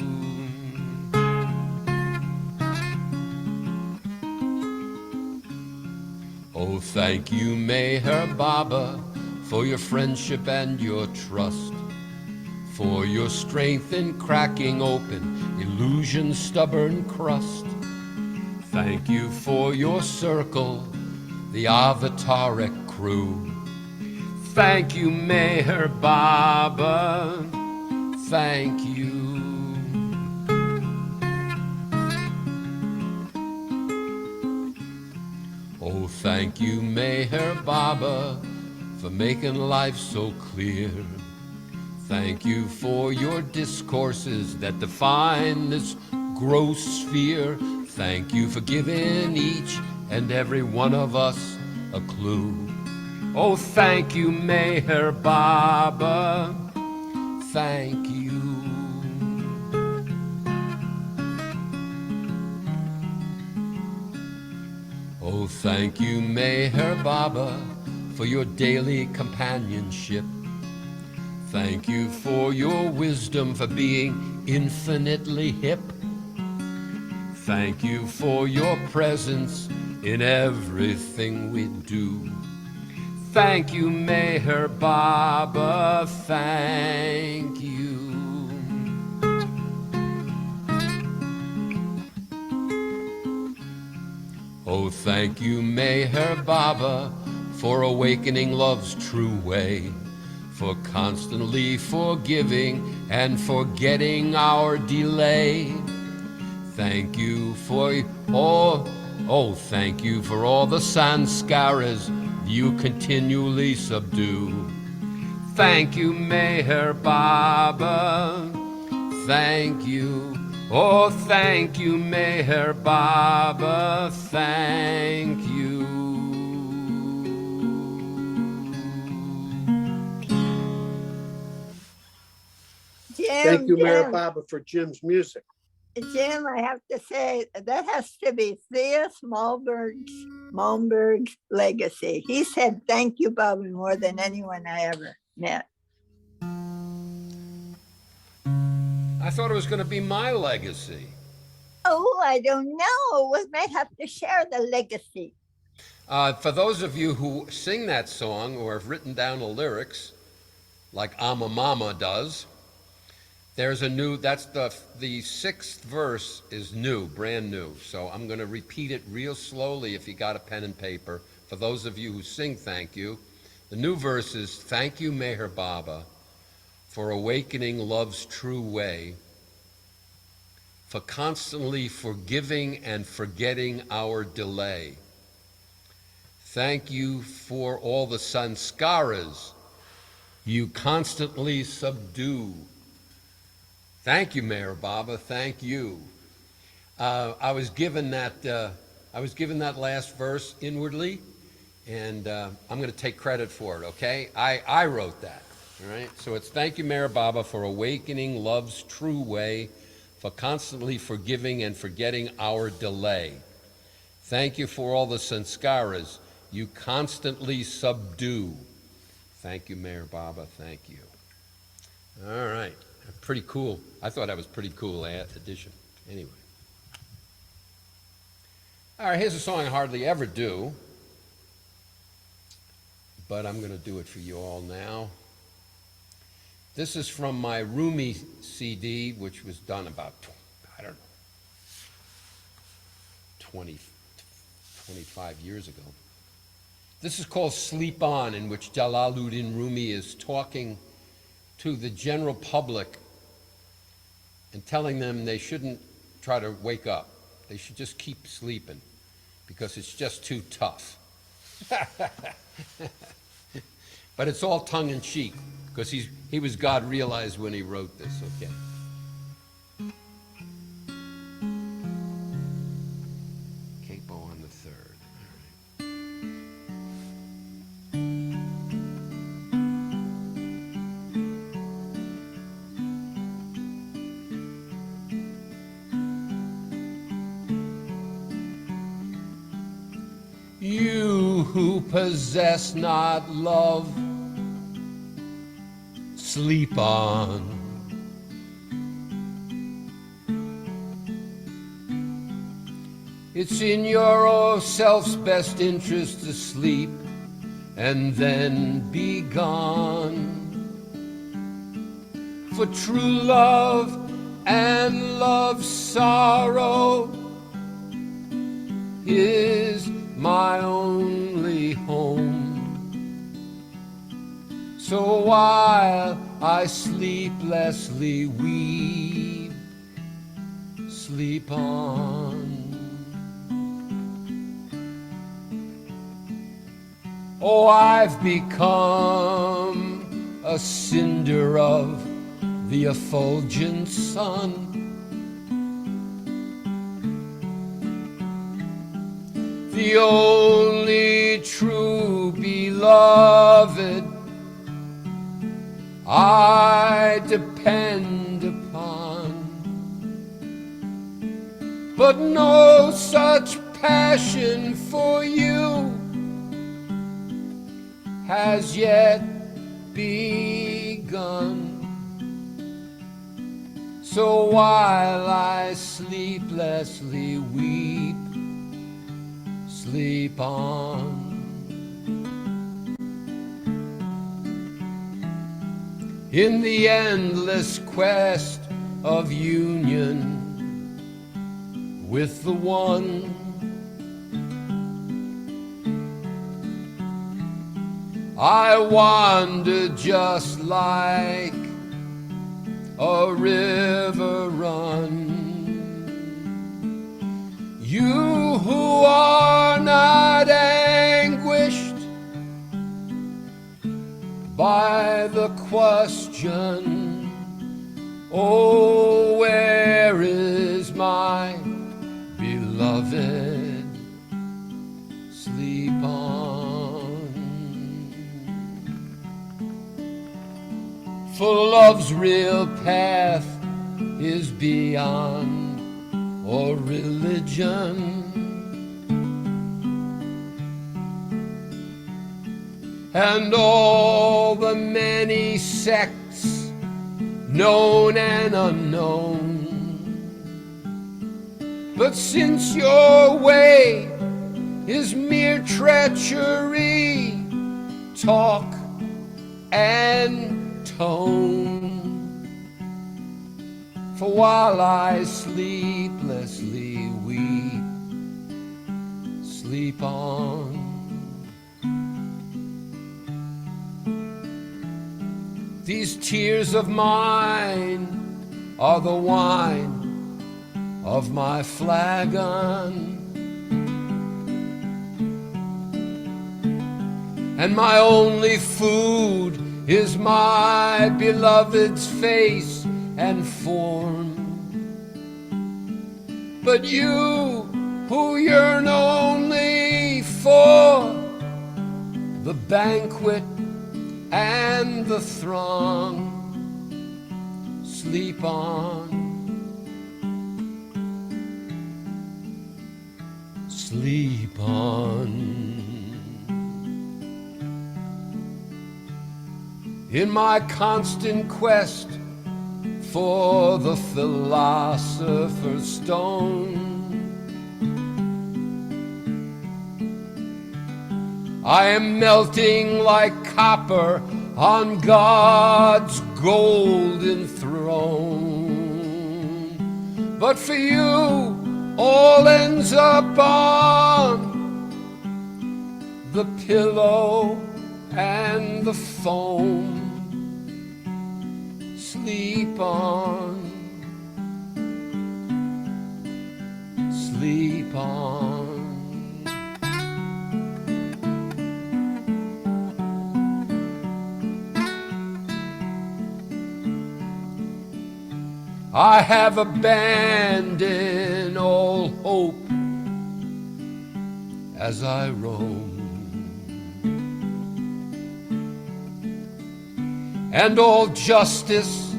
Oh, thank you, Meher Baba, for your friendship and your trust, for your strength in cracking open illusion's stubborn crust. Thank you for your circle, the Avataric crew. Thank you, Meher Baba, thank you. Oh, thank you, Meher Baba, for making life so clear. Thank you for your discourses that define this gross sphere. Thank you for giving each and every one of us a clue. Oh, thank you, Meher Baba, thank you. Oh, thank you, Meher Baba, for your daily companionship. Thank you for your wisdom, for being infinitely hip. Thank you for your presence in everything we do. Thank you, Meher Baba, thank you. Oh, thank you, Meher Baba, for awakening love's true way, for constantly forgiving and forgetting our delay. Thank you for all, oh, thank you for all the sanskaras you continually subdue. Thank you, Meher Baba. Thank you, oh, thank you, Meher Baba. Thank you. Thank you, Mayor Jim, Baba, for Jim's music. Jim, I have to say that has to be Thea Smallberg's legacy. He said thank you, Bobby, more than anyone I ever met. I thought it was going to be my legacy. Oh, I don't know. We might have to share the legacy. For those of you who sing that song or have written down the lyrics, like I'm a Mama does, there's a new, that's the sixth verse is new, brand new. So I'm going to repeat it real slowly if you got a pen and paper. For those of you who sing thank you, the new verse is, thank you, Meher Baba, for awakening love's true way, for constantly forgiving and forgetting our delay. Thank you for all the sanskaras you constantly subdue. Thank you, Meher Baba. Thank you. I was given that last verse inwardly, and I'm going to take credit for it. Okay, I wrote that. All right. So it's thank you, Meher Baba, for awakening love's true way, for constantly forgiving and forgetting our delay. Thank you for all the sanskaras you constantly subdue. Thank you, Meher Baba. Thank you. All right. Pretty cool. I thought that was pretty cool addition. Anyway. All right, here's a song I hardly ever do, but I'm going to do it for you all now. This is from my Rumi CD, which was done about, 25 years ago. This is called Sleep On, in which Jalaluddin Rumi is talking to the general public and telling them they shouldn't try to wake up. They should just keep sleeping because it's just too tough. But it's all tongue-in-cheek because he was God realized when he wrote this, okay? Capo on the third. All right. You who possess not love, sleep on. It's in your self's best interest to sleep and then be gone. For true love and love's sorrow is my only home. So while I sleeplessly weep, sleep on. Oh, I've become a cinder of the effulgent sun. The only true beloved I depend upon, but no such passion for you has yet begun. So while I sleeplessly weep, sleep on. In the endless quest of union with the one, I wander just like a river run. You who are not anguished by the question, oh, where is my beloved? Sleep on. For love's real path is beyond all religion. And all the many sects, known and unknown. But since your way is mere treachery, talk and tone, for while I sleeplessly weep, sleep on. These tears of mine are the wine of my flagon, and my only food is my beloved's face and form. But you who yearn only for the banquet and the throng, sleep on, sleep on. In my constant quest for the philosopher's stone, I am melting like copper on God's golden throne. But for you, all ends up on the pillow and the foam. Sleep on, sleep on. I have abandoned all hope as I roam, and all justice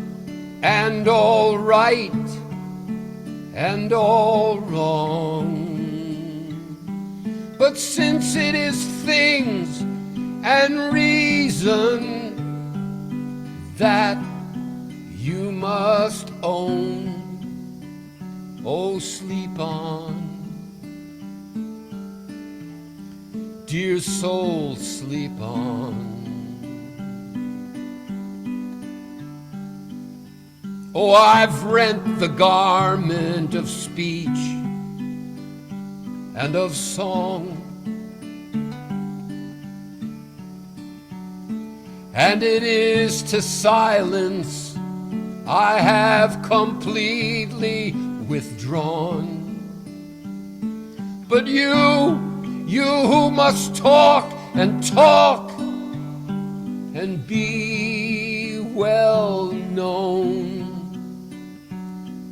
and all right and all wrong. But since it is things and reason that you must own, oh, sleep on, dear soul, sleep on. Oh, I've rent the garment of speech and of song, and it is to silence I have completely withdrawn. But you who must talk and talk and be well known,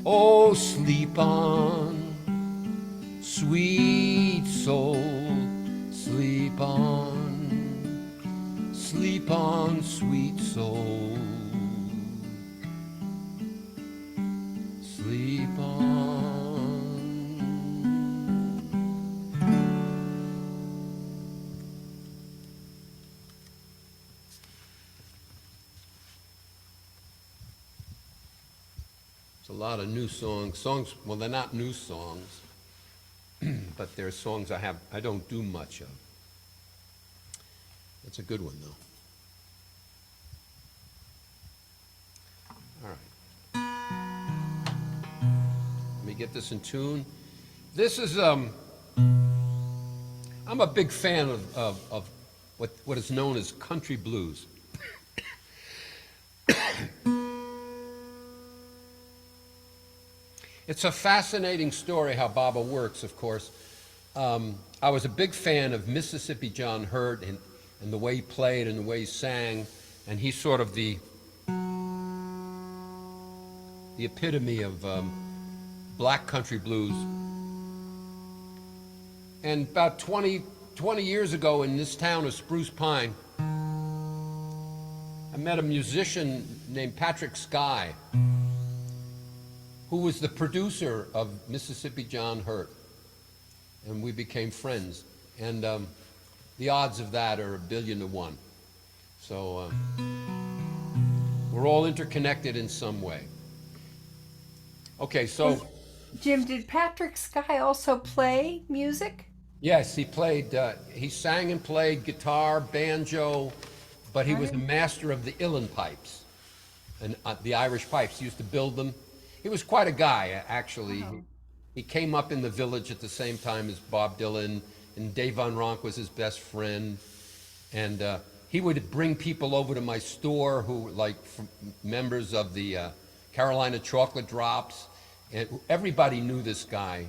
oh, sleep on, sweet soul, sleep on, sweet soul. Sleep on. There's a lot of new songs. Well, they're not new songs, but they're songs I don't do much of. That's a good one, though. All right. Let me get this in tune. This is, I'm a big fan of what is known as country blues. It's a fascinating story how Baba works, of course. I was a big fan of Mississippi John Hurt and the way he played and the way he sang, and he's sort of the epitome of black country blues. And about 20 years ago in this town of Spruce Pine, I met a musician named Patrick Sky, who was the producer of Mississippi John Hurt, and we became friends. And the odds of that are 1,000,000,000 to 1. So we're all interconnected in some way. Okay, so Jim, did Patrick Sky also play music? yes, he played. He sang and played guitar, banjo, but he was a master of the uilleann pipes, and the Irish pipes. He used to build them. He was quite a guy, actually. Oh. He came up in the Village at the same time as Bob Dylan, and Dave Van Ronk was his best friend. And he would bring people over to my store who, like, members of the Carolina Chocolate Drops, and everybody knew this guy.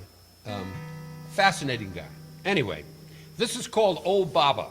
Fascinating guy. Anyway, this is called Old Baba.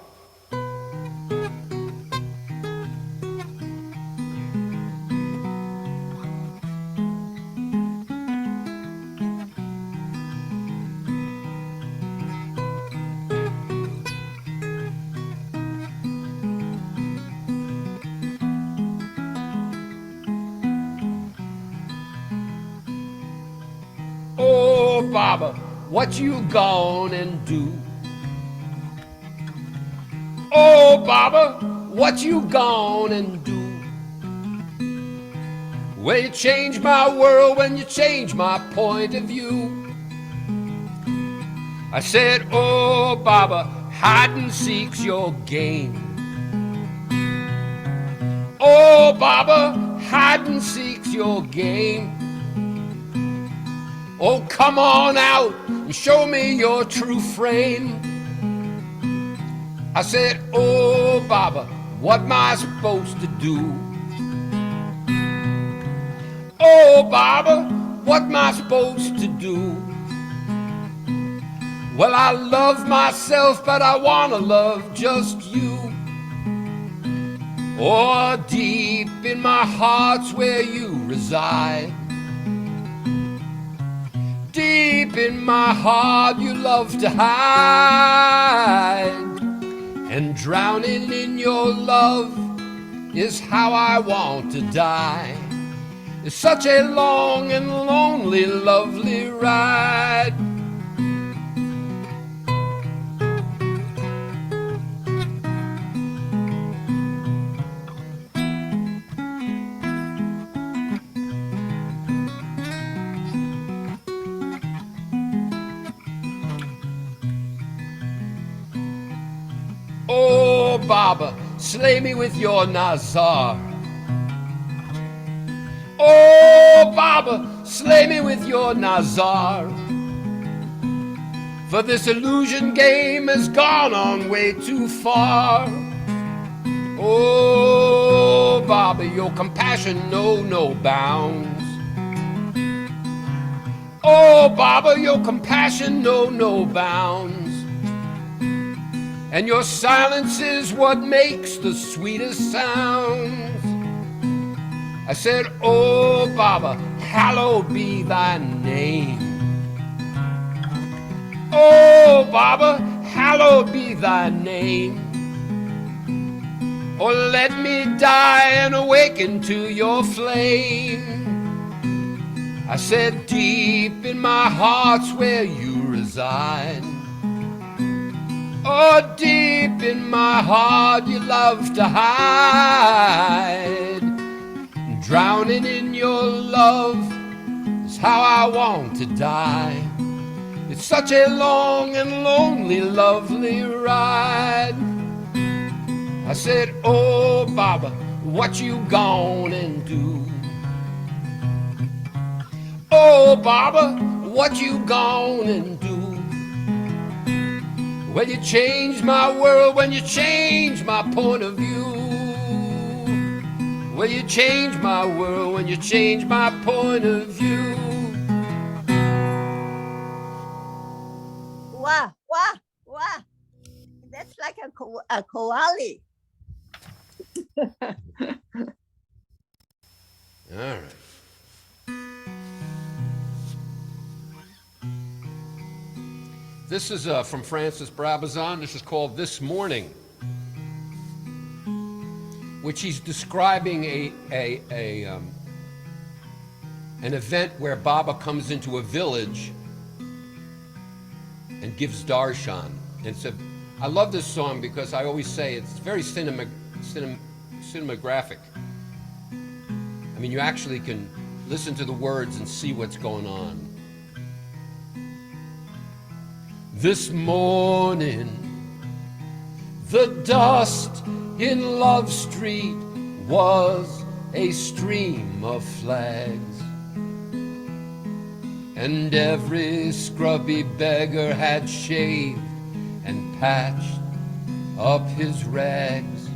Oh, Baba, what you gonna do? Oh, Baba, what you gonna do? Well, you change my world when you change my point of view. I said, oh, Baba, hide and seek's your game. Oh, Baba, hide and seek's your game. Oh, come on out and show me your true frame. I said, oh, Baba, what am I supposed to do? Oh, Baba, what am I supposed to do? Well, I love myself, but I want to love just you. Oh, deep in my heart's where you reside. Deep in my heart you love to hide, and drowning in your love is how I want to die. It's such a long and lonely, lovely ride. Oh, Baba, slay me with your Nazar. Oh, Baba, slay me with your Nazar. For this illusion game has gone on way too far. Oh, Baba, your compassion know no bounds. Oh, Baba, your compassion know no bounds. And your silence is what makes the sweetest sounds. I said, oh, Baba, hallowed be thy name. Oh, Baba, hallowed be thy name. Or let me die and awaken to your flame. I said, deep in my heart's where you reside. Oh, deep in my heart you love to hide. Drowning in your love is how I want to die. It's such a long and lonely, lovely ride. I said, oh, Baba, what you gonna do? Oh, Baba, what you gonna do? Well, you changed my world when you changed my point of view. Well, you changed my world when you changed my point of view. Wah, wah, wah. That's like a koali. All right. This is from Francis Brabazon. This is called This Morning, which he's describing an event where Baba comes into a village and gives darshan. And so I love this song because I always say it's very cinematographic. I mean, you actually can listen to the words and see what's going on. This morning, the dust in Love Street was a stream of flags, and every scrubby beggar had shaved and patched up his rags.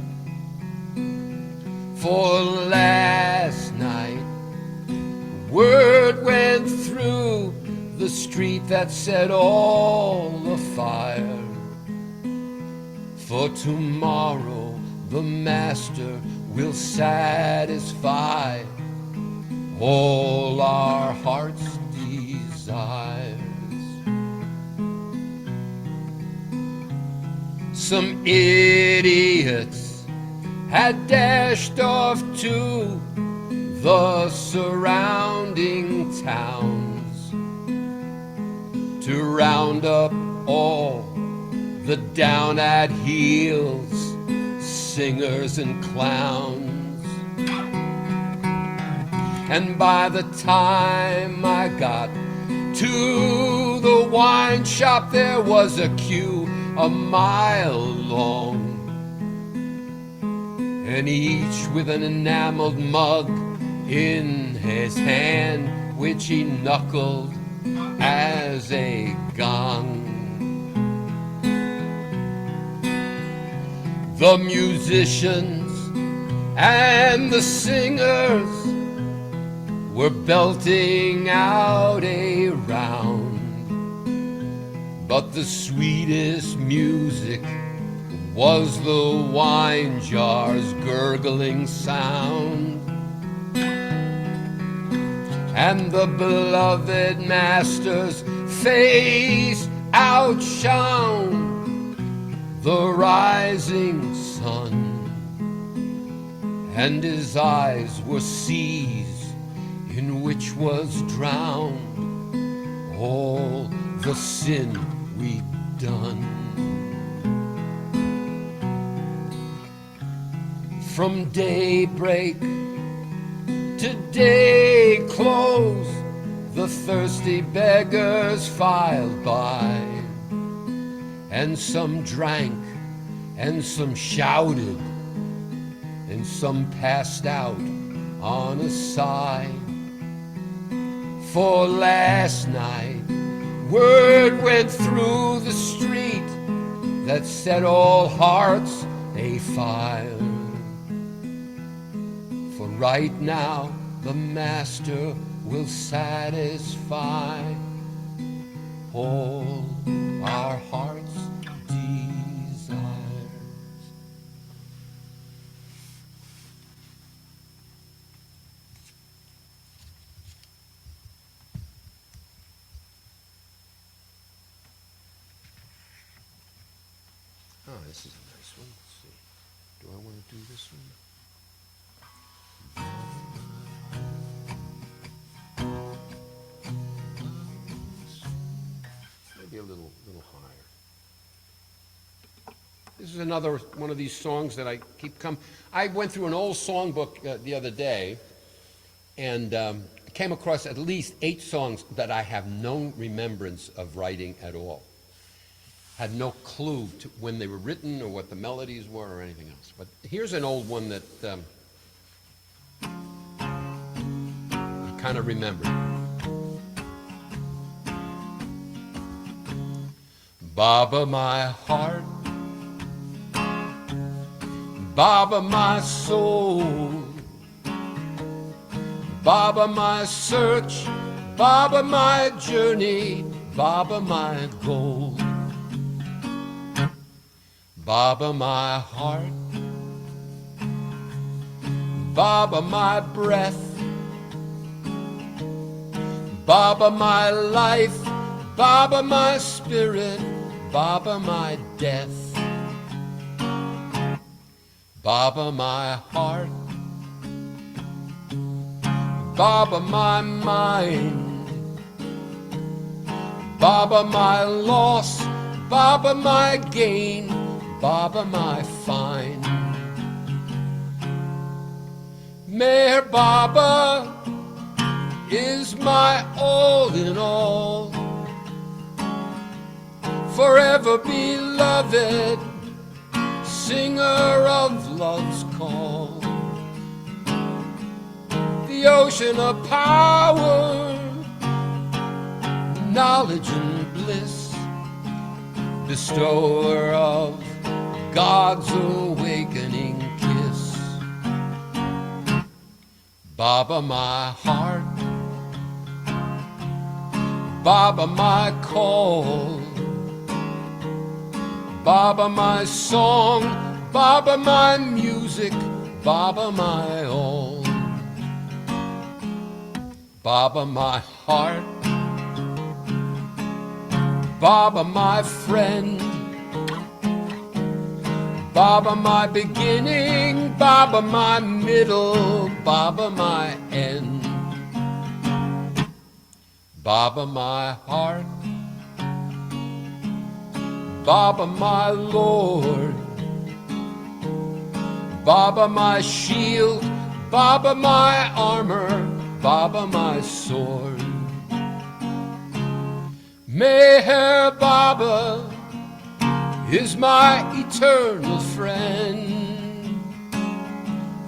For last night, word went through the street that set all afire. For tomorrow the Master will satisfy all our heart's desires. Some idiots had dashed off to the surrounding towns to round up all the down at heels singers and clowns. And by the time I got to the wine shop, there was a queue a mile long, and each with an enameled mug in his hand, which he knuckled as a gong. The musicians and the singers were belting out a round, but the sweetest music was the wine jar's gurgling sound. And the beloved Master's face outshone the rising sun, and his eyes were seas in which was drowned all the sin we'd done. From daybreak to day close, the thirsty beggars filed by, and some drank, and some shouted, and some passed out on a side. For last night, word went through the street that set all hearts afire. For right now, the Master will satisfy all our hearts' desires. Oh, this is a nice one. Let's see. Do I want to do this one? Maybe a little higher. This is another one of these songs that I keep coming. I went through an old songbook the other day and came across at least 8 songs that I have no remembrance of writing at all. Had no clue to when they were written or what the melodies were or anything else. But here's an old one that I kind of remember. Baba, my heart, Baba, my soul, Baba, my search, Baba, my journey, Baba, my goal. Baba, my heart, Baba, my breath, Baba, my life, Baba, my spirit, Baba, my death, Baba, my heart, Baba, my mind, Baba, my loss, Baba, my gain, Baba, my find. Meher Baba is my all in all, forever beloved, singer of love's call. The ocean of power, knowledge and bliss, bestower of God's awakening kiss. Baba, my heart, Baba, my call, Baba, my song, Baba, my music, Baba, my all. Baba, my heart, Baba, my friend, Baba, my beginning, Baba, my middle, Baba, my end. Baba, my heart, Baba, my Lord, Baba, my shield, Baba, my armor, Baba, my sword. Meher Baba is my eternal friend.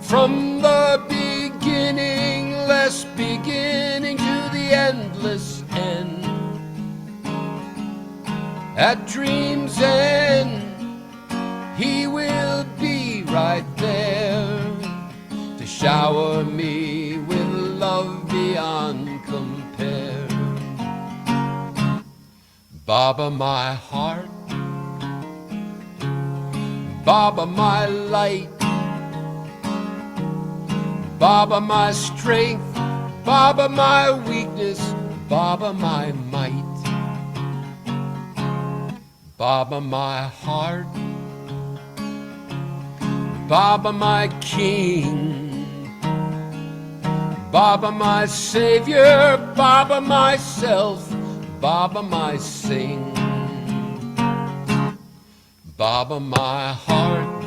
From the beginningless beginning to the endless end. At dream's end, he will be right there to shower me with love beyond compare. Baba, my heart, Baba, my light, Baba, my strength, Baba, my weakness, Baba, my might. Baba, my heart, Baba, my king, Baba, my savior, Baba, myself, Baba, my sing. Baba, my heart,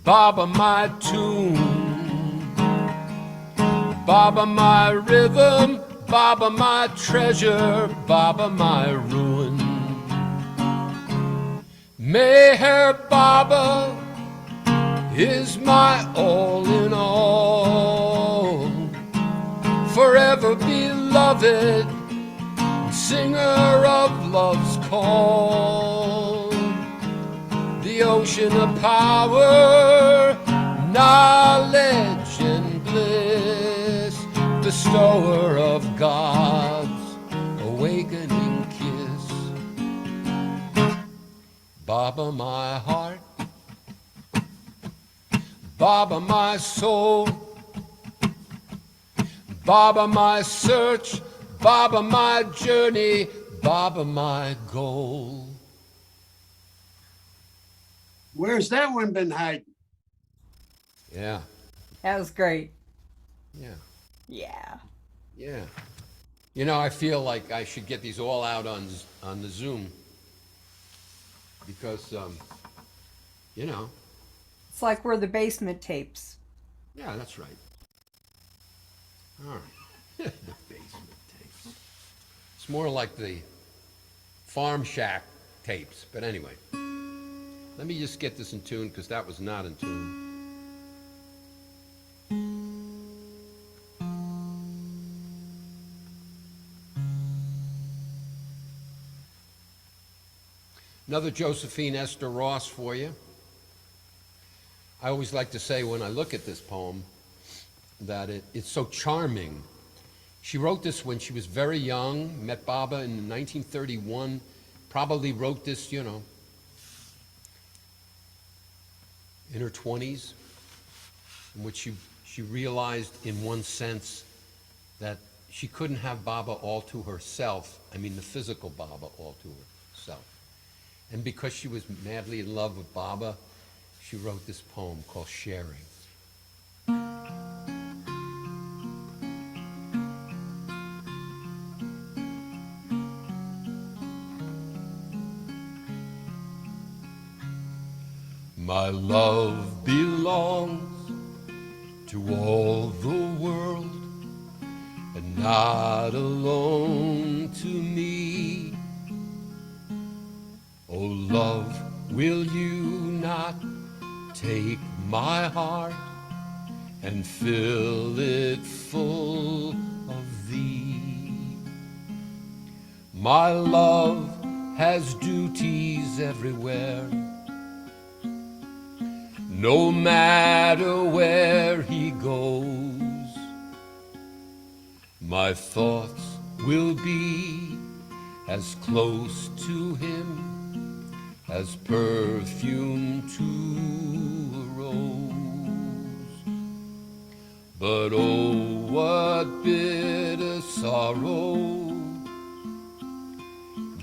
Baba, my tune, Baba, my rhythm, Baba, my treasure, Baba, my ruin. Meher Baba is my all in all, forever beloved, singer of love's call. The ocean of power, knowledge and bliss, bestower of God's awakening kiss. Baba, my heart, Baba, my soul, Baba, my search, Baba, my journey, Baba, my goal. Where's that one been hiding? Yeah, That was great. yeah, Yeah. yeah. You know, I feel like I should get these all out on the Zoom because, you know, It's like we're the basement tapes. yeah, that's right. All right. The basement tapes. It's more like the Farm Shack tapes, but anyway. Let me just get this in tune because that was not in tune. Another Josephine Esther Ross for you. I always like to say when I look at this poem that it's so charming. She wrote this when she was very young, met Baba in 1931, probably wrote this, you know, in her 20s, in which she realized in one sense that she couldn't have Baba all to herself. I mean, the physical Baba all to herself. And because she was madly in love with Baba, she wrote this poem called Sharing. My love belongs to all the world, and not alone to me. Oh love, will you not take my heart and fill it full of thee? My love has duties everywhere, no matter where he goes. My thoughts will be as close to him as perfume to a rose. But oh, what bitter sorrow,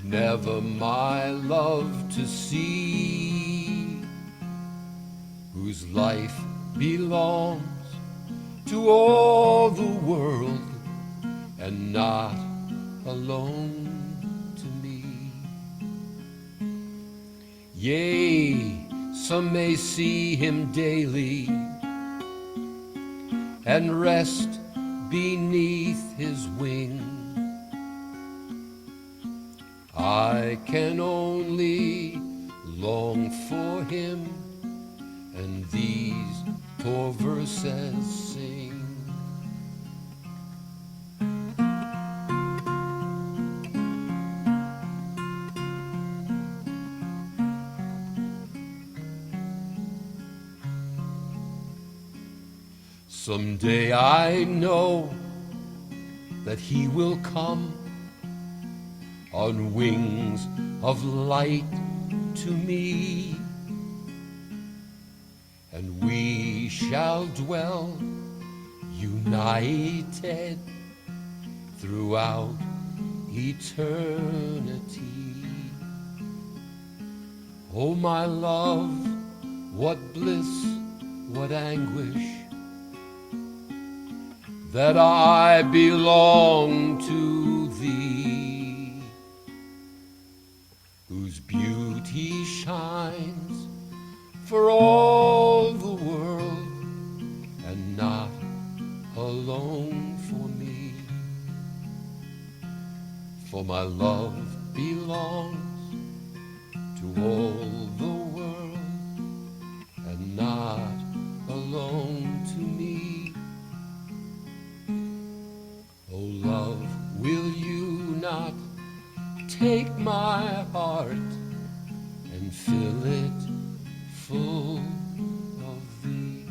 never my love to see, whose life belongs to all the world and not alone to me. Yea, some may see him daily and rest beneath his wing. I can only long for him and these poor verses sing. Someday I know that he will come on wings of light to me, and we shall dwell united throughout eternity. Oh my love, what bliss, what anguish, that I belong to thee, whose beauty shines for all the world and not alone for me. For my love belongs to all the world and not alone to me. Oh love, will you not take my heart and fill it full of thee?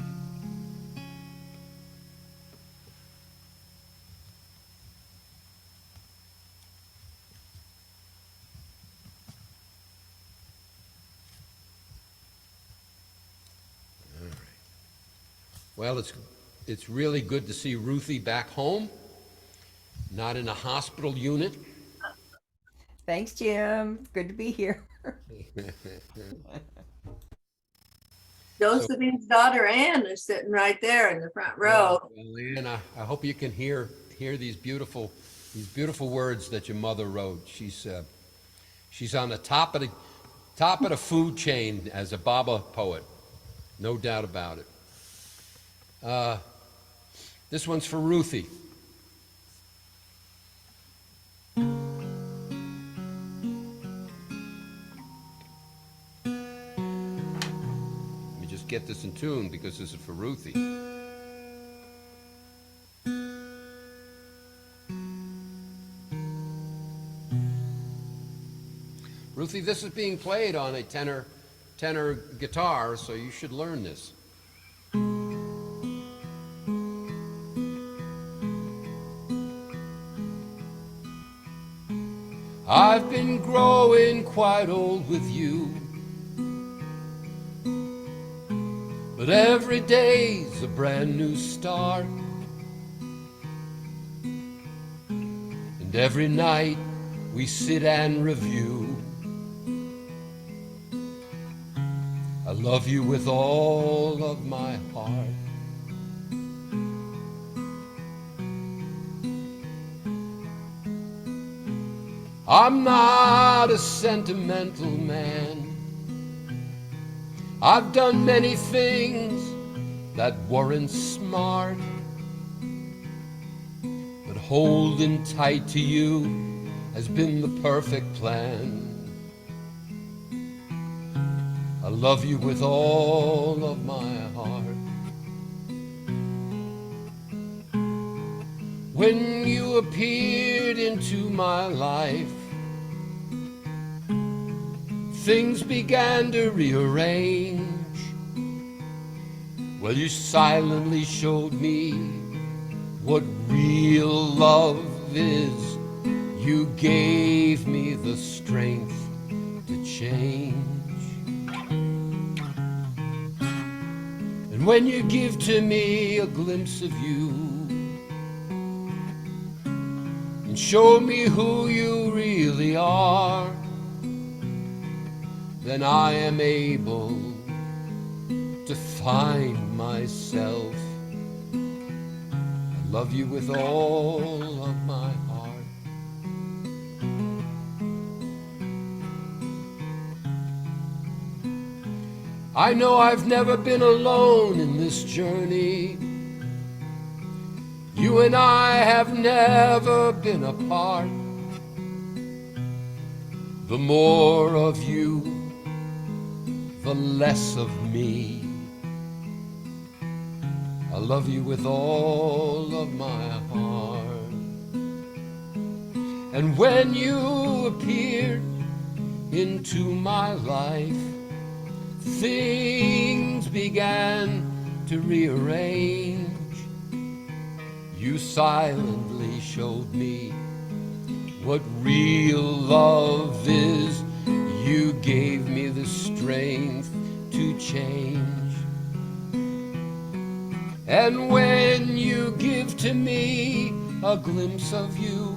All right. Well, it's really good to see Ruthie back home, not in a hospital unit. Thanks, Jim. Good to be here. So, Josephine's daughter Ann is sitting right there in the front row. Leanne, I hope you can hear these beautiful words that your mother wrote. She's on the top of the food chain as a Baba poet, no doubt about it. This one's for Ruthie. Let me just get this in tune because this is for Ruthie. Ruthie, this is being played on a tenor guitar, so you should learn this. I've been growing quite old with you, but every day's a brand new start. And every night we sit and review. I love you with all of my heart. I'm not a sentimental man. I've done many things that weren't smart, but holding tight to you has been the perfect plan. I love you with all of my heart. When you appeared into my life, things began to rearrange. Well, you silently showed me what real love is. You gave me the strength to change. And when you give to me a glimpse of you and show me who you really are, then I am able to find myself. I love you with all of my heart. I know I've never been alone in this journey. You and I have never been apart. The more of you, the less of me. I love you with all of my heart. And when you appeared into my life, things began to rearrange. You silently showed me what real love is. You gave me the strength to change. And when you give to me a glimpse of you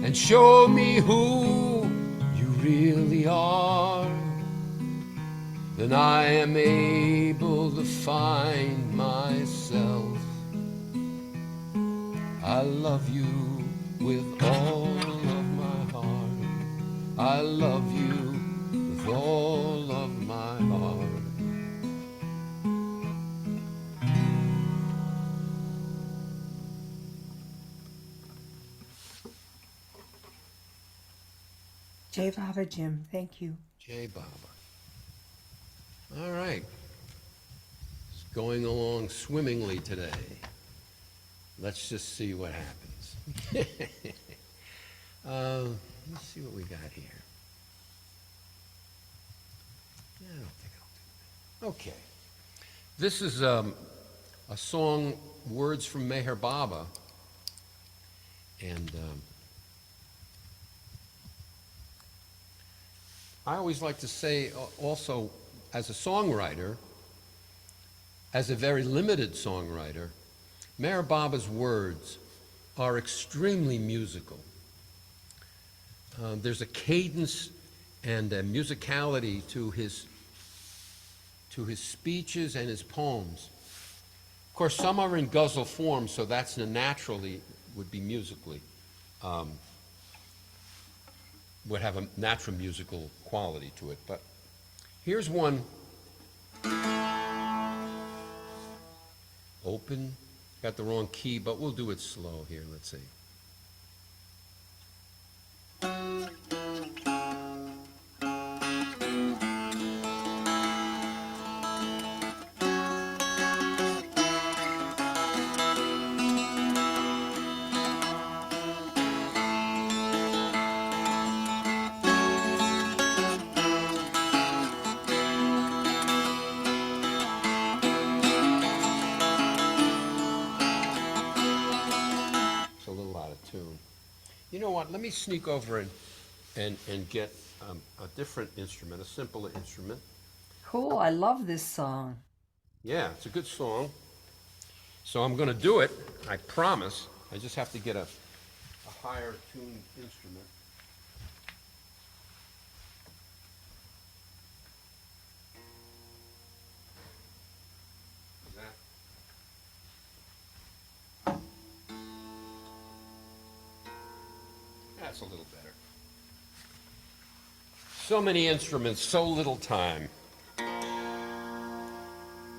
and show me who you really are, then I am able to find myself. I love you with all of my heart. I love you with all of my heart. J. Baba Jim, thank you. J. Baba. All right. It's going along swimmingly today. Let's just see what happens. Let's see what we got here. I don't think I'll do that. Okay. This is a song, words from Meher Baba. And I always like to say also, as a songwriter, as a very limited songwriter, Meher Baba's words are extremely musical. There's a cadence and a musicality to his speeches and his poems. Of course, some are in ghazal form, so that's naturally would be musically, would have a natural musical quality to it. But here's one. Open, got the wrong key, but we'll do it slow here. Let's see. It's a little out of tune. You know what? Let me sneak over and get a different instrument, a simpler instrument. Cool, I love this song. Yeah, it's a good song. So I'm going to do it, I promise. I just have to get a higher tuned instrument. Is that? That's a little better. So many instruments, so little time.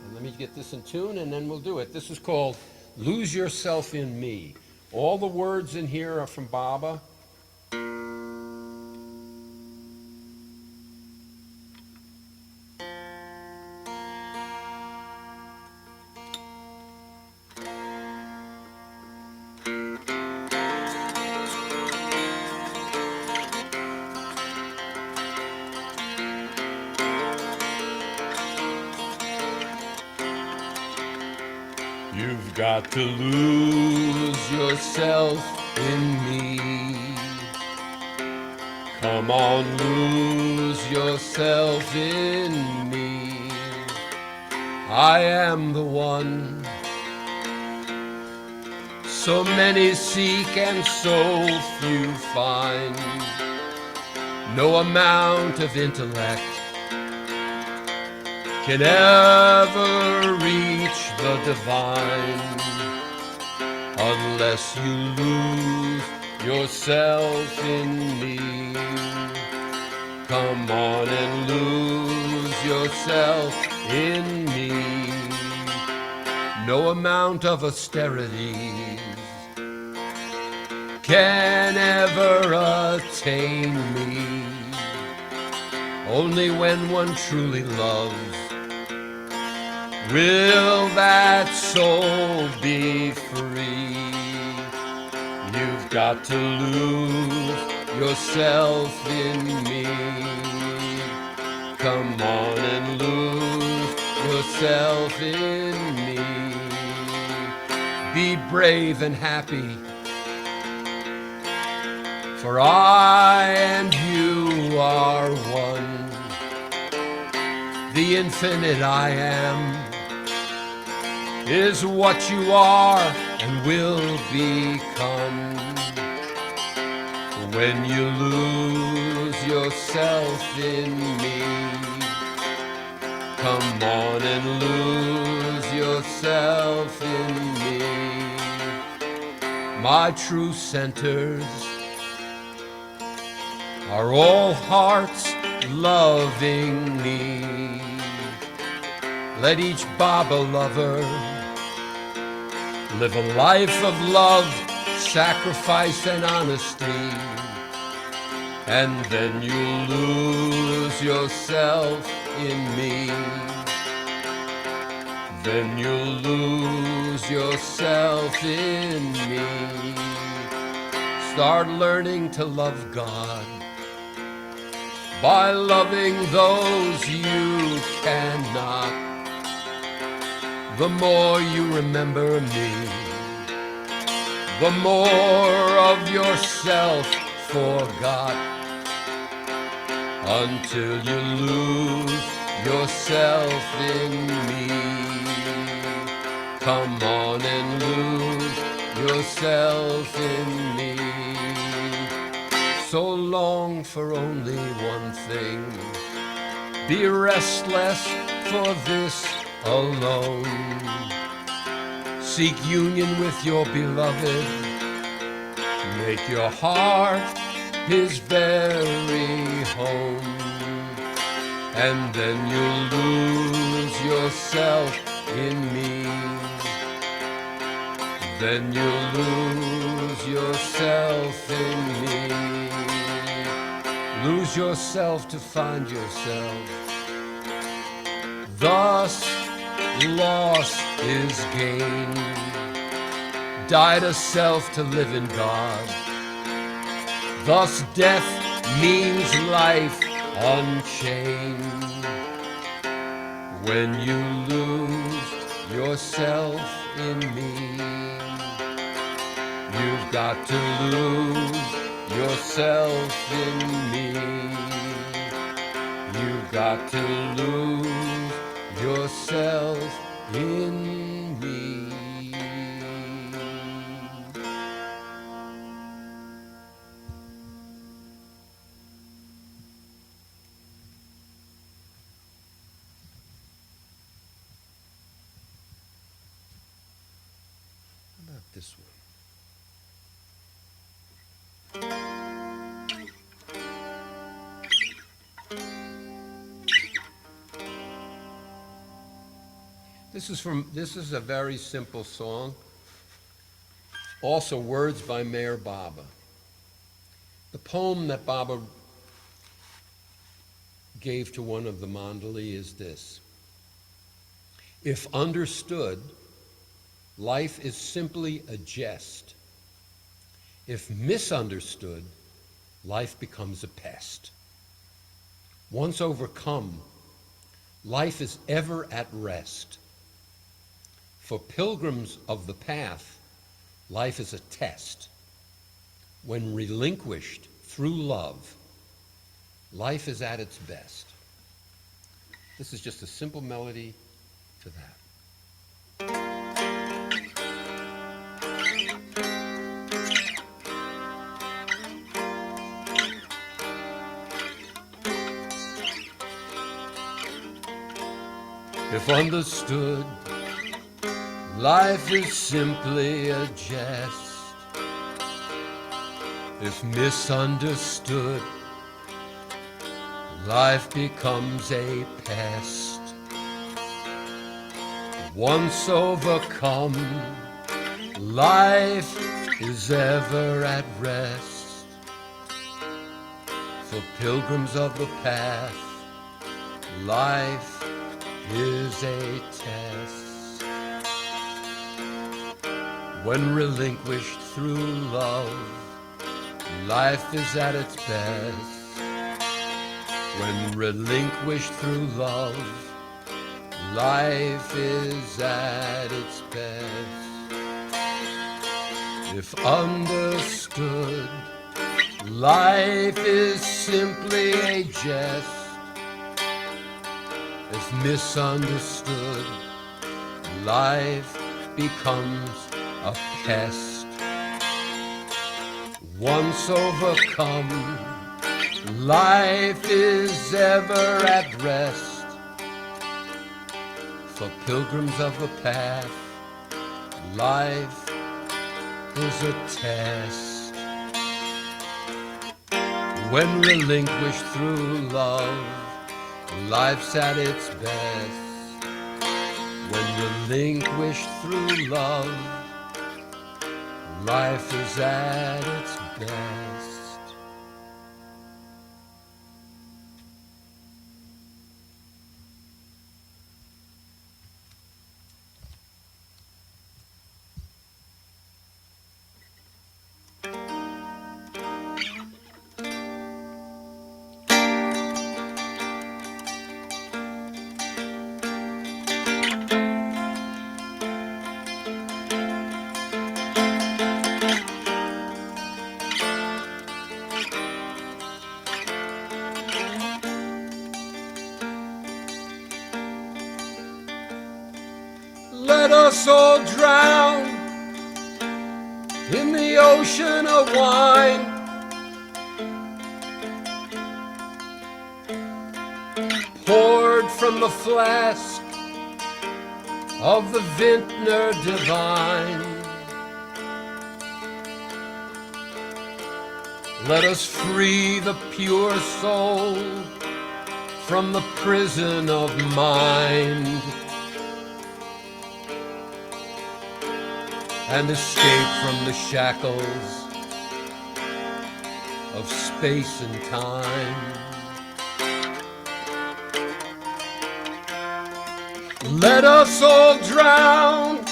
And let me get this in tune and then we'll do it. This is called Lose Yourself in Me. All the words in here are from Baba. You've got to lose yourself in me. Come on, lose yourself in me. I am the one. So many seek and so few find. No amount of intellect can ever reach the divine unless you lose yourself in me. Come on and lose yourself in me. No amount of austerities can ever attain me. Only when one truly loves will that soul be free. You've got to lose yourself in me. Come on and lose yourself in me. Be brave and happy, for I and you are one. The infinite I am is what you are and will become. When you lose yourself in me, come on and lose yourself in me. My true centers are all hearts loving me. Let each Baba lover live a life of love, sacrifice, and honesty. And then you'll lose yourself in me. Then you'll lose yourself in me. Start learning to love God by loving those you cannot. The more you remember me, the more of yourself forgot, until you lose yourself in me. Come on and lose yourself in me. So long for only one thing, be restless for this alone. Seek union with your beloved, make your heart his very home, and then you'll lose yourself in me. Then you'll lose yourself in me. Lose yourself to find yourself. Thus loss is gain. Die to self to live in God. Thus death means life unchained. When you lose yourself in me, you've got to lose yourself in me. You've got to lose yourself in me. How about this one? This is a very simple song. Also words by Mayor Baba. The poem that Baba gave to one of the Mandali is this: if understood, life is simply a jest. If misunderstood, life becomes a pest. Once overcome, life is ever at rest. For pilgrims of the path, life is a test. When relinquished through love, life is at its best. This is just a simple melody to that. If understood, life is simply a jest. If misunderstood, life becomes a pest. Once overcome, life is ever at rest. For pilgrims of the path, life is a test. When relinquished through love, life is at its best. When relinquished through love, life is at its best. If understood, life is simply a jest. If misunderstood, life becomes a pest. Once overcome, life is ever at rest. For pilgrims of the path, life is a test. When relinquished through love, life's at its best. When relinquished through love, life is at its best. Let us all drown in the ocean of wine. Poured from the flask of the vintner divine. Let us free the pure soul from the prison of mind, and escape from the shackles of space and time. Let us all drown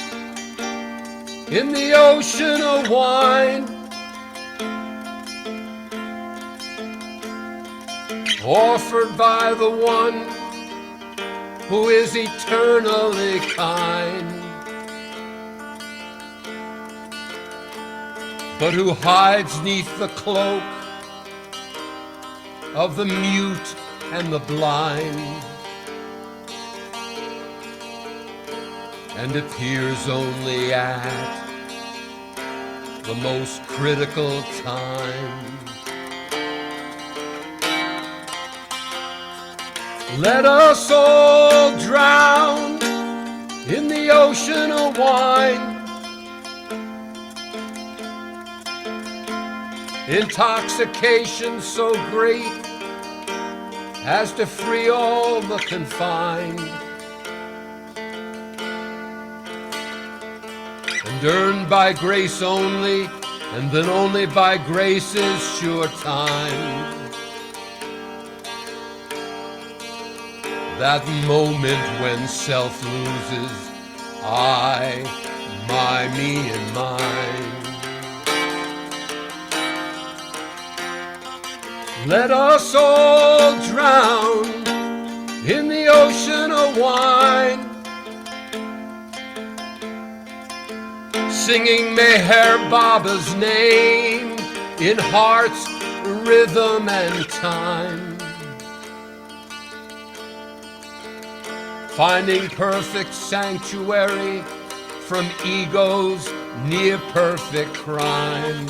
in the ocean of wine, offered by the one who is eternally kind, but who hides neath the cloak of the mute and the blind. and appears only at the most critical time. Let us all drown in the ocean of wine, intoxication so great as to free all the confined, and earned by grace only, and then only by grace's sure time. That moment when self loses I, my, me, and mine. Let us all drown in the ocean of wine, singing Meher Baba's name in heart's rhythm and time, finding perfect sanctuary from ego's near-perfect crime,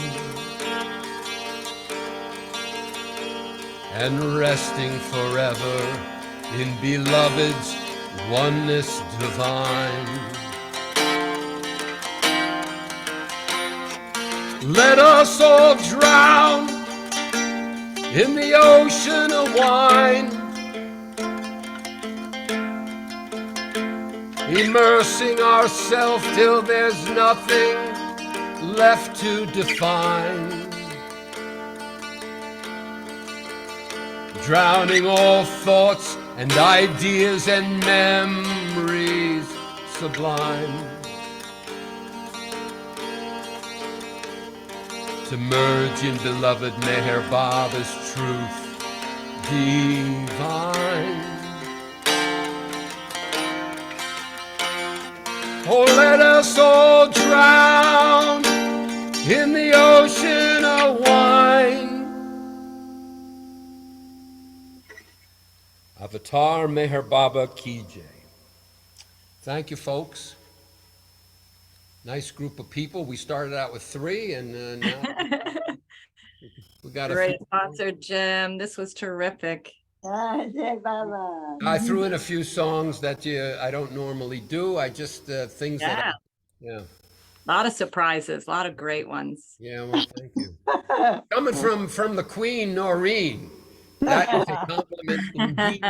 and resting forever in beloved's oneness divine. Let us all drown in the ocean of wine, immersing ourselves till there's nothing left to define, drowning all thoughts and ideas and memories sublime, to merge in beloved Meher Baba's truth divine. Oh, let us all drown in the ocean of wine. Avatar Meher Baba Ki Jai. Thank you, folks. Nice group of people. We started out with 3, and now we got Great sponsor, Jim. This was terrific. Jai Baba. I threw in a few songs that I don't normally do. I just things that A lot of surprises, a lot of great ones. yeah. Well, thank you. Coming from the Queen Noreen, that is a compliment indeed.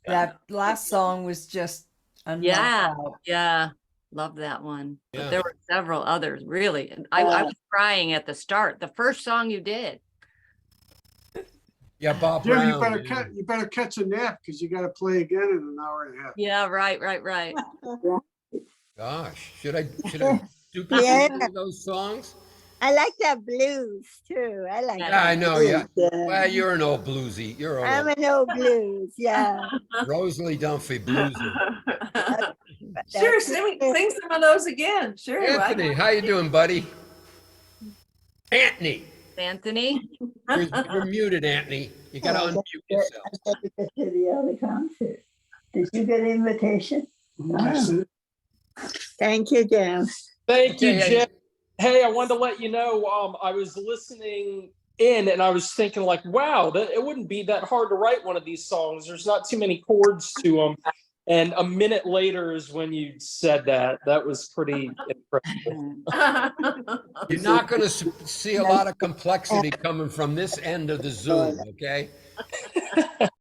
That last song was just a Yeah, knockout. yeah. Love that one. Yeah. But there were several others, really. And I was crying at the start. The first song you did. Yeah, Bob Jim, Brown. you better catch a nap because you got to play again in an hour and a half. Yeah, right. Gosh, should I duplicate Yeah. one of those songs? I like that blues too. I like Yeah, Yeah, I that know. blues, Yeah. yeah. Well, you're an old bluesy. You're I'm an an old blues, yeah. old Rosalie Dunphy bluesy. Sure, sing some of those again. Sure. Anthony, how you doing, buddy? Anthony, Anthony. you're muted, Anthony. You got to unmute yourself. I got to get to the other concert. Did you get an invitation? Yes. Thank you, Jim. Thank you, Yeah, Jim. Hey, I wanted to let you know, I was listening in and I was thinking like, wow, it wouldn't be that hard to write one of these songs. There's not too many chords to them. And a minute later is when you said that. That was pretty incredible. You're not going to see a lot of complexity coming from this end of the Zoom, okay?